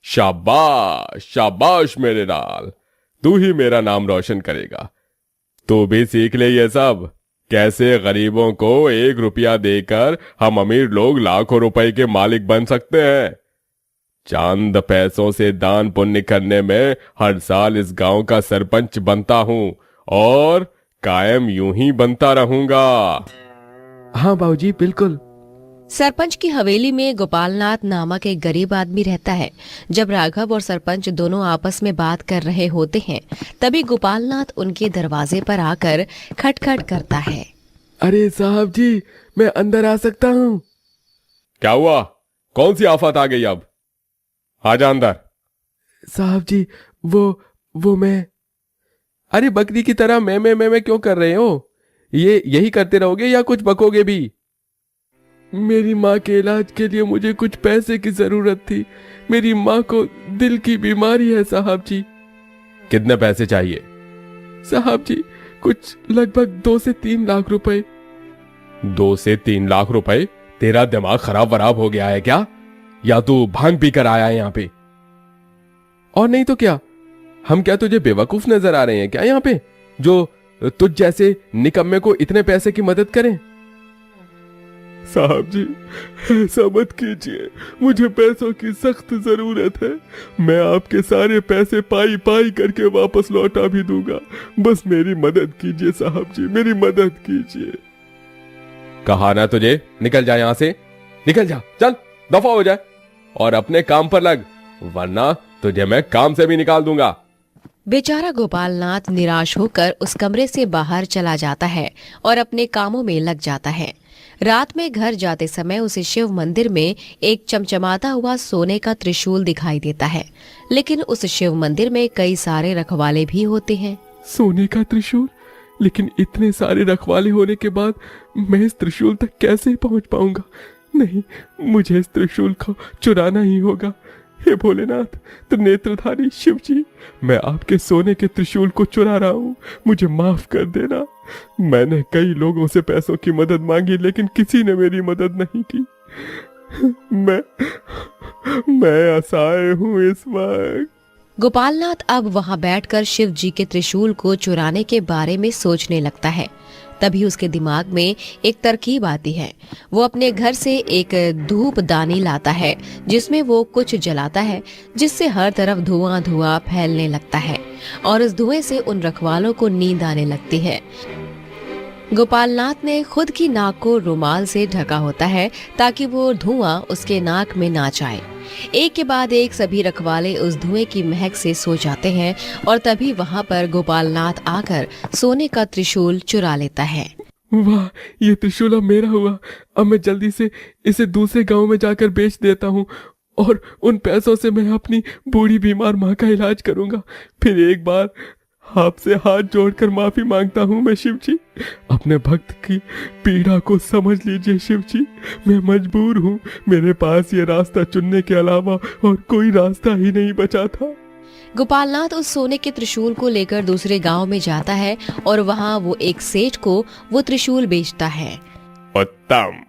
शाबाश शाबाश मेरे लाल, तू ही मेरा नाम रोशन करेगा। तू भी सीख ले ये सब, कैसे गरीबों को 1 रुपया देकर हम अमीर लोग लाखों रुपए के मालिक बन सकते हैं। चांद पैसों से दान पुण्य करने में हर साल इस गांव का सरपंच बनता हूं और कायम यूं ही बनता रहूंगा। हाँ बाबूजी, बिल्कुल। सरपंच की हवेली में गोपालनाथ नामक एक गरीब आदमी रहता है। जब राघव और सरपंच दोनों आपस में बात कर रहे होते हैं तभी गोपालनाथ उनके दरवाजे पर आकर खटखट करता है। अरे साहब जी, मैं अंदर आ सकता हूँ? क्या हुआ? कौन सी आफत आ गई? अब आजा अंदर। साहब जी, वो मैं। अरे बकरी की तरह मैं क्यों कर रहे हो? ये यही करते रहोगे या कुछ बकोगे भी? मेरी माँ के इलाज के लिए मुझे कुछ पैसे की जरूरत थी। मेरी माँ को दिल की बीमारी है साहब जी। कितने पैसे चाहिए? साहब जी, कुछ लगभग 2 से 3 लाख रुपए। 2 से 3 लाख रुपए? तेरा दिमाग खराब वराब हो गया है क्या? या तू भांग पी कर आया है यहाँ पे? और नहीं तो क्या, हम क्या तुझे बेवकूफ नजर आ रहे हैं क्या यहाँ पे, जो तुझ जैसे निकम्मे को इतने पैसे की मदद करें? साहब जी, ऐसा मत कीजिए, मुझे पैसों की सख्त जरूरत है। मैं आपके सारे पैसे पाई पाई करके वापस लौटा भी दूंगा। बस मेरी मदद कीजिए साहब जी, मेरी मदद कीजिए। कहा ना तुझे, निकल जा यहां से, निकल जा, चल दफा हो जाए और अपने काम पर लग, वरना तुझे मैं काम से भी निकाल दूंगा। बेचारा गोपालनाथ निराश होकर उस कमरे से बाहर चला जाता है और अपने कामों में लग जाता है। रात में घर जाते समय उसे शिव मंदिर में एक चमचमाता हुआ सोने का त्रिशूल दिखाई देता है, लेकिन उस शिव मंदिर में कई सारे रखवाले भी होते हैं। सोने का त्रिशूल? लेकिन इतने सारे रखवाले होने के बाद मैं इस त्रिशूल तक कैसे पहुंच पाऊंगा? नहीं, मुझे इस त्रिशूल को चुराना ही होगा। हे भोलेनाथ, त्रिनेत्रधारी शिव जी, मैं आपके सोने के त्रिशूल को चुरा रहा हूँ, मुझे माफ कर देना। मैंने कई लोगों से पैसों की मदद मांगी, लेकिन किसी ने मेरी मदद नहीं की। मैं असहाय हूँ इस वक्त। गोपालनाथ अब वहां बैठकर शिव जी के त्रिशूल को चुराने के बारे में सोचने लगता है। तभी उसके दिमाग में एक तरकीब आती है। वो अपने घर से एक धूपदानी लाता है, जिसमें वो कुछ जलाता है, जिससे हर तरफ धुआं धुआं फैलने लगता है और उस धुएं से उन रखवालों को नींद आने लगती है। गोपालनाथ ने खुद की नाक को रुमाल से ढका होता है ताकि वो धुआं उसके नाक में ना जाए। एक के बाद एक सभी रखवाले उस धुएं की महक से सो जाते हैं और तभी वहां पर गोपालनाथ आकर सोने का त्रिशूल चुरा लेता है। वाह, ये त्रिशूल अब मेरा हुआ। अब मैं जल्दी से इसे दूसरे गांव में जाकर बेच देता हूँ और उन पैसों से मैं अपनी बूढ़ी बीमार माँ का इलाज करूंगा। फिर एक बार आपसे हाथ जोड़कर माफी मांगता हूँ मैं शिव जी। अपने भक्त की पीड़ा को समझ लीजिए शिव जी, मैं मजबूर हूँ। मेरे पास ये रास्ता चुनने के अलावा और कोई रास्ता ही नहीं बचा था। गोपालनाथ उस सोने के त्रिशूल को लेकर दूसरे गांव में जाता है और वहां वो एक सेठ को वो त्रिशूल बेचता है। उत्तम,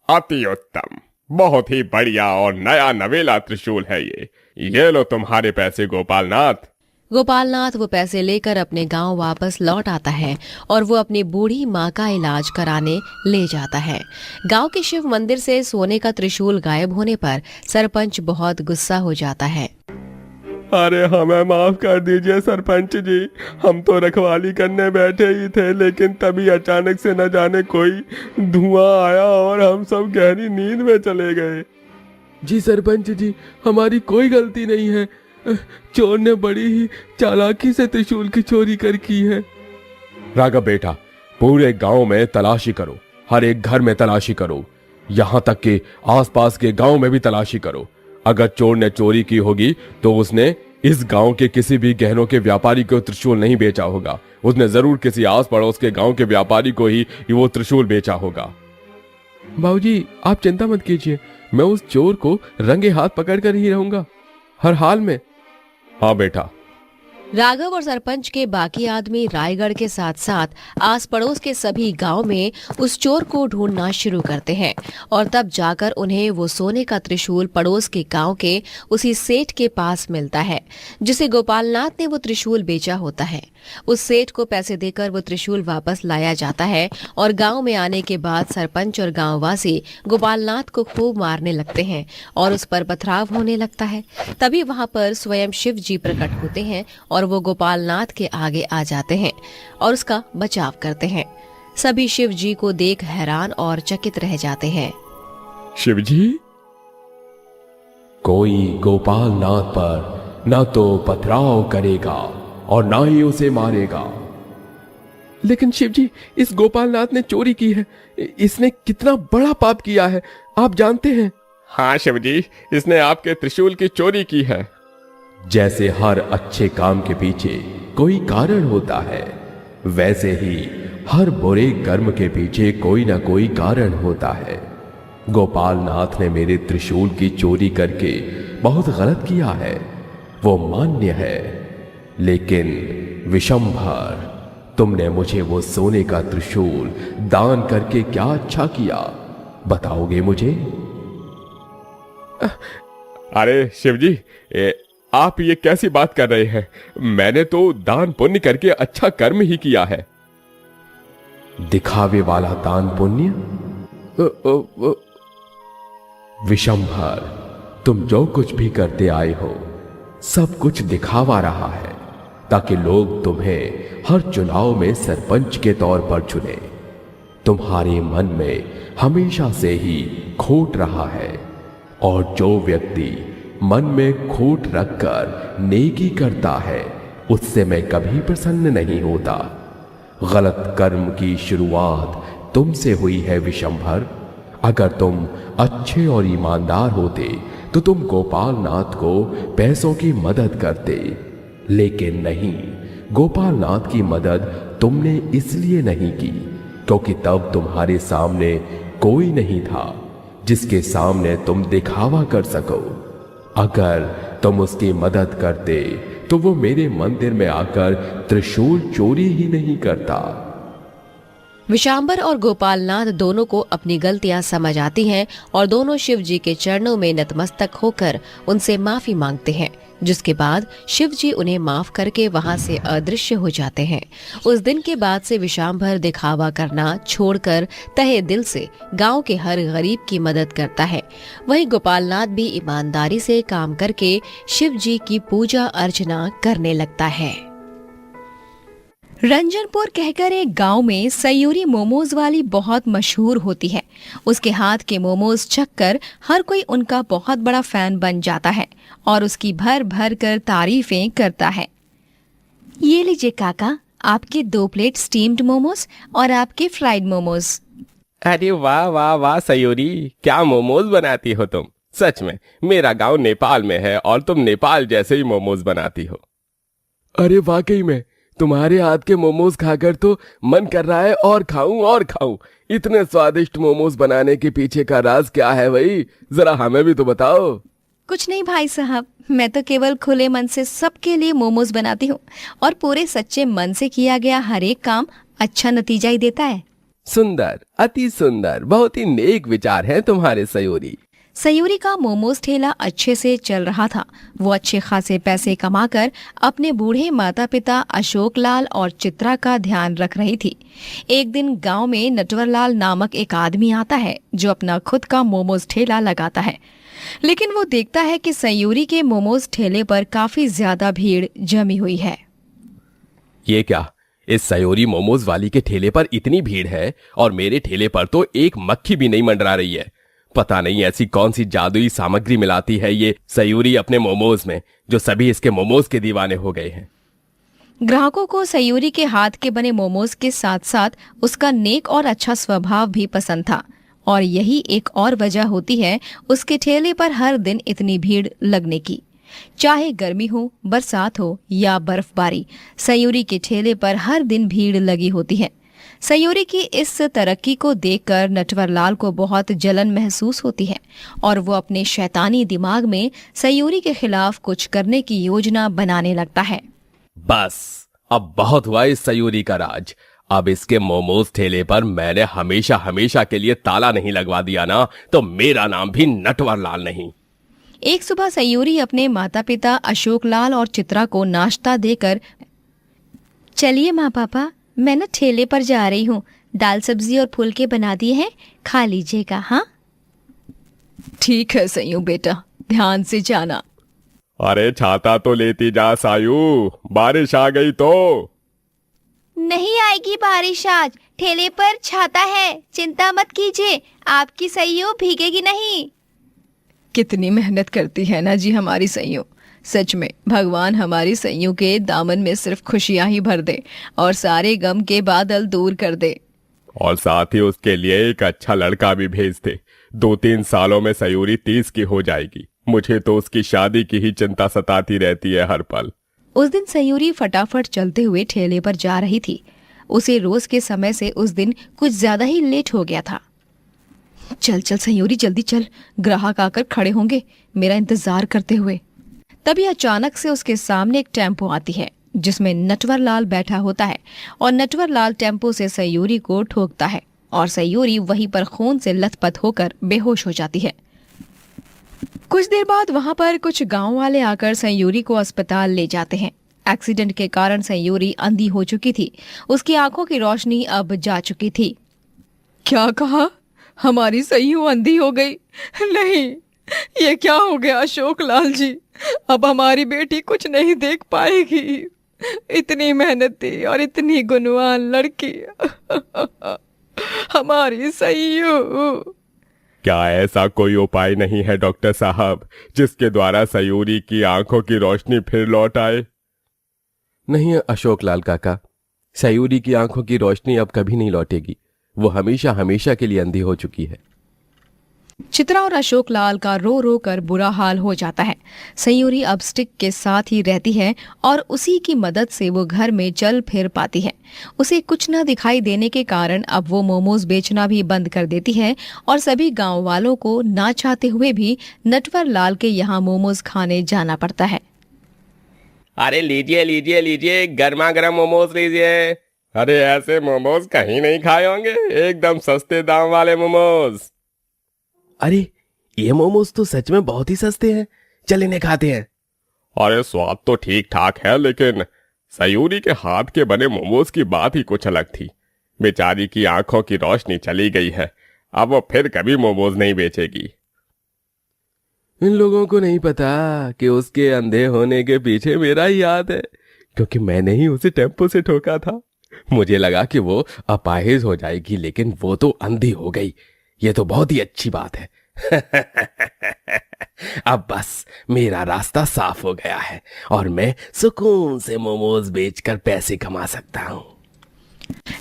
अति उत्तम, बहुत ही बढ़िया और नया नवेला त्रिशूल है ये लो तुम्हारे पैसे गोपालनाथ। गोपालनाथ वो पैसे लेकर अपने गांव वापस लौट आता है और वो अपनी बूढ़ी माँ का इलाज कराने ले जाता है। गांव के शिव मंदिर से सोने का त्रिशूल गायब होने पर सरपंच बहुत गुस्सा हो जाता है। अरे हमें माफ कर दीजिए सरपंच जी, हम तो रखवाली करने बैठे ही थे, लेकिन तभी अचानक से न जाने कोई धुआं आया और हम सब गहरी नींद में चले गए। जी सरपंच जी, हमारी कोई गलती नहीं है, चोर ने बड़ी ही चालाकी से त्रिशूल की चोरी कर की है। राघव बेटा, पूरे गांव में तलाशी करो, हर एक घर में तलाशी करो, यहाँ तक कि आसपास के गांव में भी तलाशी करो। अगर चोर ने चोरी की होगी तो उसने इस गांव के किसी भी गहनों के व्यापारी को त्रिशूल नहीं बेचा होगा। उसने जरूर किसी आस पड़ोस के गांव के व्यापारी को ही वो त्रिशूल बेचा होगा। बाबूजी, आप चिंता मत कीजिए, मैं उस चोर को रंगे हाथ पकड़कर ही रहूंगा, हर हाल में। हाँ बेटा। राघव और सरपंच के बाकी आदमी रायगढ़ के साथ साथ आस पड़ोस के सभी गांव में उस चोर को ढूंढना शुरू करते हैं और तब जाकर उन्हें वो सोने का त्रिशूल पड़ोस के गांव के उसी सेठ के पास मिलता है जिसे गोपालनाथ ने वो त्रिशूल बेचा होता है। उस सेठ को पैसे देकर वो त्रिशूल वापस लाया जाता है और गांव में आने के बाद सरपंच और गांववासी गोपालनाथ को खूब मारने लगते हैं और उस पर पथराव होने लगता है। तभी वहां पर स्वयं शिव जी प्रकट होते हैं और वो गोपालनाथ के आगे आ जाते हैं और उसका बचाव करते हैं। सभी शिव जी को देख हैरान और चकित रह जाते हैं। शिव जी, कोई गोपालनाथ पर न तो पथराव करेगा और ना ही उसे मारेगा। लेकिन शिव जी, इस गोपालनाथ ने चोरी की है, इसने कितना बड़ा पाप किया है, आप जानते हैं। हाँ शिव जी, इसने आपके त्रिशूल की चोरी की है। जैसे हर अच्छे काम के पीछे कोई कारण होता है, वैसे ही हर बुरे कर्म के पीछे कोई ना कोई कारण होता है। गोपालनाथ ने मेरे त्रिशूल की चोरी करके बहुत गलत किया है, वो मान्य है, लेकिन विशंभर, तुमने मुझे वो सोने का त्रिशूल दान करके क्या अच्छा किया, बताओगे मुझे? अरे शिवजी, आप ये कैसी बात कर रहे हैं? मैंने तो दान पुण्य करके अच्छा कर्म ही किया है। दिखावे वाला दान पुण्य? विशंभर, तुम जो कुछ भी करते आए हो सब कुछ दिखावा रहा है, ताकि लोग तुम्हें हर चुनाव में सरपंच के तौर पर चुने। तुम्हारे मन में हमेशा से ही खोट रहा है, और जो व्यक्ति मन में खोट रखकर नेकी करता है उससे मैं कभी प्रसन्न नहीं होता। गलत कर्म की शुरुआत तुमसे हुई है विशंभर। अगर तुम अच्छे और ईमानदार होते तो तुम गोपाल नाथ को पैसों की मदद करते, लेकिन नहीं, गोपाल नाथ की मदद तुमने इसलिए नहीं की क्योंकि तब तुम्हारे सामने कोई नहीं था जिसके सामने तुम दिखावा कर सको। अगर तुम उसकी मदद करते तो वो मेरे मंदिर में आकर त्रिशूल चोरी ही नहीं करता। विशांबर और गोपालनाथ दोनों को अपनी गलतियां समझ आती हैं और दोनों शिव जी के चरणों में नतमस्तक होकर उनसे माफी मांगते हैं, जिसके बाद शिव जी उन्हें माफ करके वहां से अदृश्य हो जाते हैं। उस दिन के बाद से विशांबर दिखावा करना छोड़कर तहे दिल से गांव के हर गरीब की मदद करता है। वहीं गोपालनाथ भी ईमानदारी से काम करके शिव जी की पूजा अर्चना करने लगता है। रंजनपुर कहकर एक गांव में सयूरी मोमोज वाली बहुत मशहूर होती है। उसके हाथ के मोमोज चखकर हर कोई उनका बहुत बड़ा फैन बन जाता है और उसकी भर भर कर तारीफें करता है। ये लीजिए काका, आपके 2 प्लेट स्टीम्ड मोमोज और आपके फ्राइड मोमोज। अरे वाह वाह वाह सयूरी, क्या मोमोज बनाती हो तुम। सच में मेरा गांव नेपाल में है और तुम नेपाल जैसे ही मोमोज बनाती हो। अरे वाकई में तुम्हारे हाथ के मोमोज खाकर तो मन कर रहा है और खाऊं। इतने स्वादिष्ट मोमोज बनाने के पीछे का राज क्या है भाई, जरा हमें भी तो बताओ। कुछ नहीं भाई साहब, मैं तो केवल खुले मन से सबके लिए मोमोज बनाती हूँ और पूरे सच्चे मन से किया गया हर एक काम अच्छा नतीजा ही देता है। सुंदर, अति सुंदर, बहुत ही नेक विचार है तुम्हारे सयूरी। सयूरी का मोमोज ठेला अच्छे से चल रहा था। वो अच्छे खासे पैसे कमाकर अपने बूढ़े माता पिता अशोक लाल और चित्रा का ध्यान रख रही थी। एक दिन गांव में नटवरलाल नामक एक आदमी आता है जो अपना खुद का मोमोज ठेला लगाता है, लेकिन वो देखता है कि सयूरी के मोमोज ठेले पर काफी ज्यादा भीड़ जमी हुई है। ये क्या, इस सयूरी मोमोज वाली के ठेले पर इतनी भीड़ है और मेरे ठेले पर तो एक मक्खी भी नहीं मंडरा रही है। पता नहीं ऐसी कौन सी जादुई सामग्री मिलाती है ये सयूरी अपने मोमोज में, जो सभी इसके मोमोज के दीवाने हो गए हैं। ग्राहकों को सयूरी के हाथ के बने मोमोज के साथ साथ उसका नेक और अच्छा स्वभाव भी पसंद था, और यही एक और वजह होती है उसके ठेले पर हर दिन इतनी भीड़ लगने की। चाहे गर्मी हो, बरसात हो या बर्फबारी, सयूरी के ठेले पर हर दिन भीड़ लगी होती है। सयूरी की इस तरक्की को देखकर नटवरलाल को बहुत जलन महसूस होती है और वो अपने शैतानी दिमाग में सयूरी के खिलाफ कुछ करने की योजना बनाने लगता है। बस अब बहुत हुआ इस सयूरी का राज। अब इसके मोमोज ठेले पर मैंने हमेशा हमेशा के लिए ताला नहीं लगवा दिया ना, तो मेरा नाम भी नटवरलाल नहीं। एक सुबह सयूरी अपने माता पिता अशोक लाल और चित्रा को नाश्ता देकर, चलिए माँ पापा, मैं ना ठेले पर जा रही हूँ, दाल सब्जी और फुलके बना दिए हैं, खा लीजिएगा। हाँ ठीक है सयू बेटा, ध्यान से जाना। अरे छाता तो लेती जा सायू, बारिश आ गई तो। नहीं आएगी बारिश आज, ठेले पर छाता है, चिंता मत कीजिए, आपकी सईयो भीगेगी नहीं। कितनी मेहनत करती है ना जी हमारी सईयो। सच में भगवान हमारी सईयों के दामन में सिर्फ खुशियां ही भर दे और सारे गम के बादल दूर कर दे। और साथ ही उसके लिए एक अच्छा लड़का भी भेज दे। 2-3 सालों में सयूरी 30 की हो जाएगी। मुझे तो उसकी शादी की ही चिंता सताती रहती है हर पल। उस दिन सयूरी फटाफट चलते हुए ठेले पर जा रही थी। उसे रोज के समय से उस दिन कुछ ज्यादा ही लेट हो गया था। चल चल सयूरी, जल्दी चल, ग्राहक आकर खड़े होंगे मेरा इंतजार करते हुए। तभी अचानक से उसके सामने एक टेम्पो आती है। जिसमें नटवरलाल बैठा होता है और नटवरलाल टेम्पो से सयूरी को ठोकता है और सयूरी वहीं पर खून से लथपथ होकर बेहोश हो जाती है। कुछ देर बाद वहां पर कुछ गांव वाले आकर सयूरी को अस्पताल ले जाते हैं। एक्सीडेंट के कारण सयूरी अंधी हो चुकी थी, उसकी आंखों की रोशनी अब जा चुकी थी। क्या कहा? हमारी सईयू अंधी हो गई? नहीं, ये क्या हो गया अशोक लाल जी? अब हमारी बेटी कुछ नहीं देख पाएगी। इतनी मेहनती और इतनी गुणवान लड़की हमारी सईयू। क्या ऐसा कोई उपाय नहीं है डॉक्टर साहब जिसके द्वारा सयूरी की आंखों की रोशनी फिर लौट आए? नहीं अशोक लाल काका, सयूरी की आंखों की रोशनी अब कभी नहीं लौटेगी। वो हमेशा हमेशा के लिए अंधी हो चुकी है। चित्रा और अशोक लाल का रो रो कर बुरा हाल हो जाता है। सयूरी अब स्टिक के साथ ही रहती है और उसी की मदद से वो घर में चल फिर पाती है। उसे कुछ न दिखाई देने के कारण अब वो मोमोज बेचना भी बंद कर देती है और सभी गांव वालों को ना चाहते हुए भी नटवरलाल के यहाँ मोमोज खाने जाना पड़ता है। अरे लीजिए लीजिए लीजिए, गर्मा गर्म मोमोज लीजिए। अरे ऐसे मोमोज कहीं नहीं खाए होंगे, एकदम सस्ते दाम वाले मोमोज। अरे ये मोमोज तो सच में बहुत ही सस्ते हैं, चल इन्हें खाते हैं। अरे स्वाद तो ठीक ठाक है, लेकिन सयूरी के हाथ के बने मोमोज की बात ही कुछ अलग थी। बेचारी की आंखों की रोशनी चली गई है, अब वो फिर कभी मोमोज नहीं बेचेगी। इन लोगों को नहीं पता कि उसके अंधे होने के पीछे मेरा ही हाथ है, क्योंकि मैंने ही उसे टेम्पो से ठोका था। मुझे लगा कि वो अपाहिज हो जाएगी, लेकिन वो तो अंधी हो गई। ये तो बहुत ही अच्छी बात है। अब बस मेरा रास्ता साफ हो गया है और मैं सुकून से मोमोज बेचकर पैसे कमा सकता हूँ।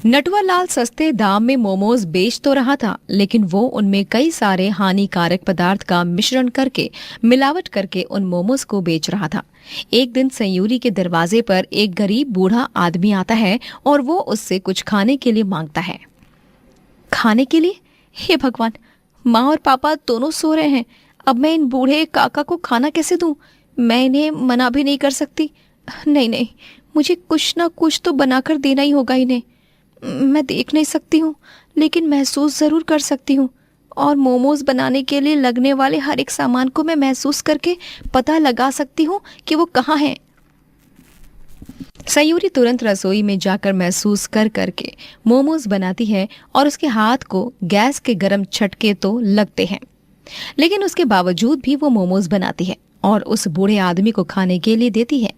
नटवरलाल सस्ते दाम में मोमोज बेच तो रहा था, लेकिन वो उनमें कई सारे हानिकारक पदार्थ का मिश्रण करके मिलावट करके उन मोमोज को बेच रहा था। एक दिन सयूरी के दरवाजे पर एक गरीब बूढ़ा आदमी आता है और वो उससे कुछ खाने के लिए मांगता है। खाने के लिए? हे भगवान, माँ और पापा दोनों सो रहे हैं। अब मैं इन बूढ़े काका को खाना कैसे दूं? मैं इन्हें मना भी नहीं कर सकती। नहीं नहीं, मुझे कुछ ना कुछ तो बनाकर देना ही होगा इन्हें। मैं देख नहीं सकती हूँ, लेकिन महसूस जरूर कर सकती हूँ, और मोमोज बनाने के लिए लगने वाले हर एक सामान को मैं महसूस करके पता लगा सकती हूँ कि वो कहाँ है। सयूरी तुरंत रसोई में जाकर महसूस कर करके मोमोज बनाती है और उसके हाथ को गैस के गर्म झटके तो लगते हैं, लेकिन उसके बावजूद भी वो मोमोज बनाती है और उस बूढ़े आदमी को खाने के लिए देती है।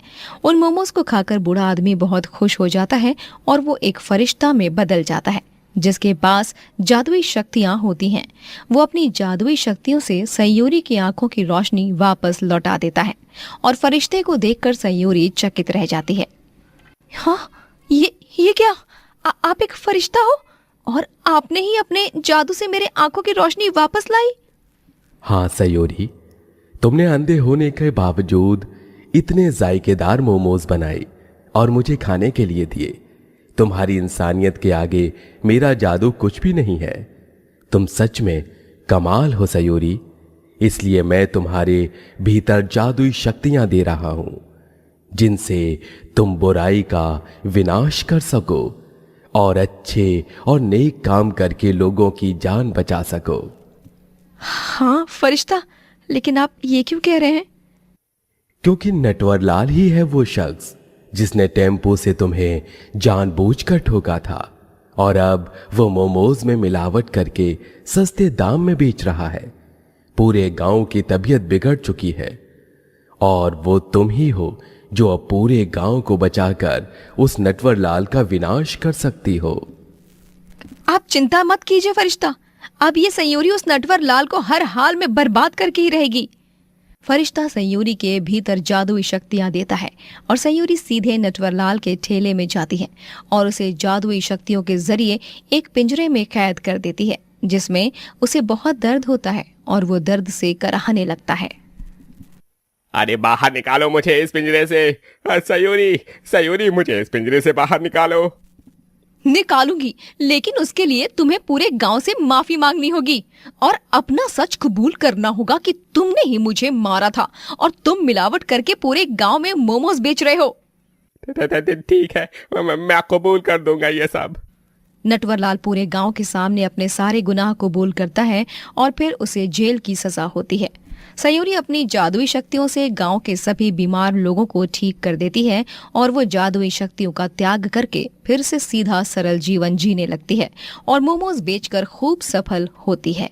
उन मोमोज को खाकर बूढ़ा आदमी बहुत खुश हो जाता है और वो एक फरिश्ता में बदल जाता है जिसके पास जादुई शक्तियां होती हैं। वो अपनी जादुई शक्तियों से सयूरी की आंखों की रोशनी वापस लौटा देता है और फरिश्ते को देखकर सयूरी चकित रह जाती है। हाँ, ये क्या? आप एक फरिश्ता हो और आपने ही अपने जादू से मेरे आंखों की रोशनी वापस लाई? हाँ सयूरी, तुमने अंधे होने के बावजूद इतने जायकेदार मोमोज बनाए और मुझे खाने के लिए दिए। तुम्हारी इंसानियत के आगे मेरा जादू कुछ भी नहीं है। तुम सच में कमाल हो सयूरी, इसलिए मैं तुम्हारे भीतर जादुई शक्तियां दे रहा हूं जिनसे तुम बुराई का विनाश कर सको और अच्छे और नेक काम करके लोगों की जान बचा सको। हाँ फरिश्ता, लेकिन आप ये क्यों कह रहे हैं? क्योंकि नटवरलाल ही है वो शख्स जिसने टेम्पो से तुम्हें जानबूझकर ठोका था और अब वो मोमोज में मिलावट करके सस्ते दाम में बेच रहा है। पूरे गांव की तबीयत बिगड़ चुकी है और वो तुम ही हो जो अब पूरे गांव को बचाकर उस नटवरलाल का विनाश कर सकती हो। आप चिंता मत कीजिए फरिश्ता, अब ये सयूरी उस नटवरलाल को हर हाल में बर्बाद करके ही रहेगी। फरिश्ता सयूरी के भीतर जादुई शक्तियां देता है और सयूरी सीधे नटवरलाल के ठेले में जाती है और उसे जादुई शक्तियों के जरिए एक पिंजरे में कैद कर देती है जिसमें उसे बहुत दर्द होता है और वो दर्द से कराहने लगता है। अरे बाहर निकालो मुझे इस पिंजरे से। सयूरी सयूरी, मुझे इस पिंजरे से बाहर निकालो। निकालूंगी, लेकिन उसके लिए तुम्हें पूरे गांव से माफी मांगनी होगी और अपना सच कबूल करना होगा कि तुमने ही मुझे मारा था और तुम मिलावट करके पूरे गांव में मोमोज बेच रहे हो। ठीक है, मैं कबूल कर दूंगा ये सब। नटवरलाल पूरे गांव के सामने अपने सारे गुनाह कबूल करता है और फिर उसे जेल की सजा होती है। सयूरी अपनी जादुई शक्तियों से गांव के सभी बीमार लोगों को ठीक कर देती है और वो जादुई शक्तियों का त्याग करके फिर से सीधा सरल जीवन जीने लगती है और मोमोज बेचकर खूब सफल होती है।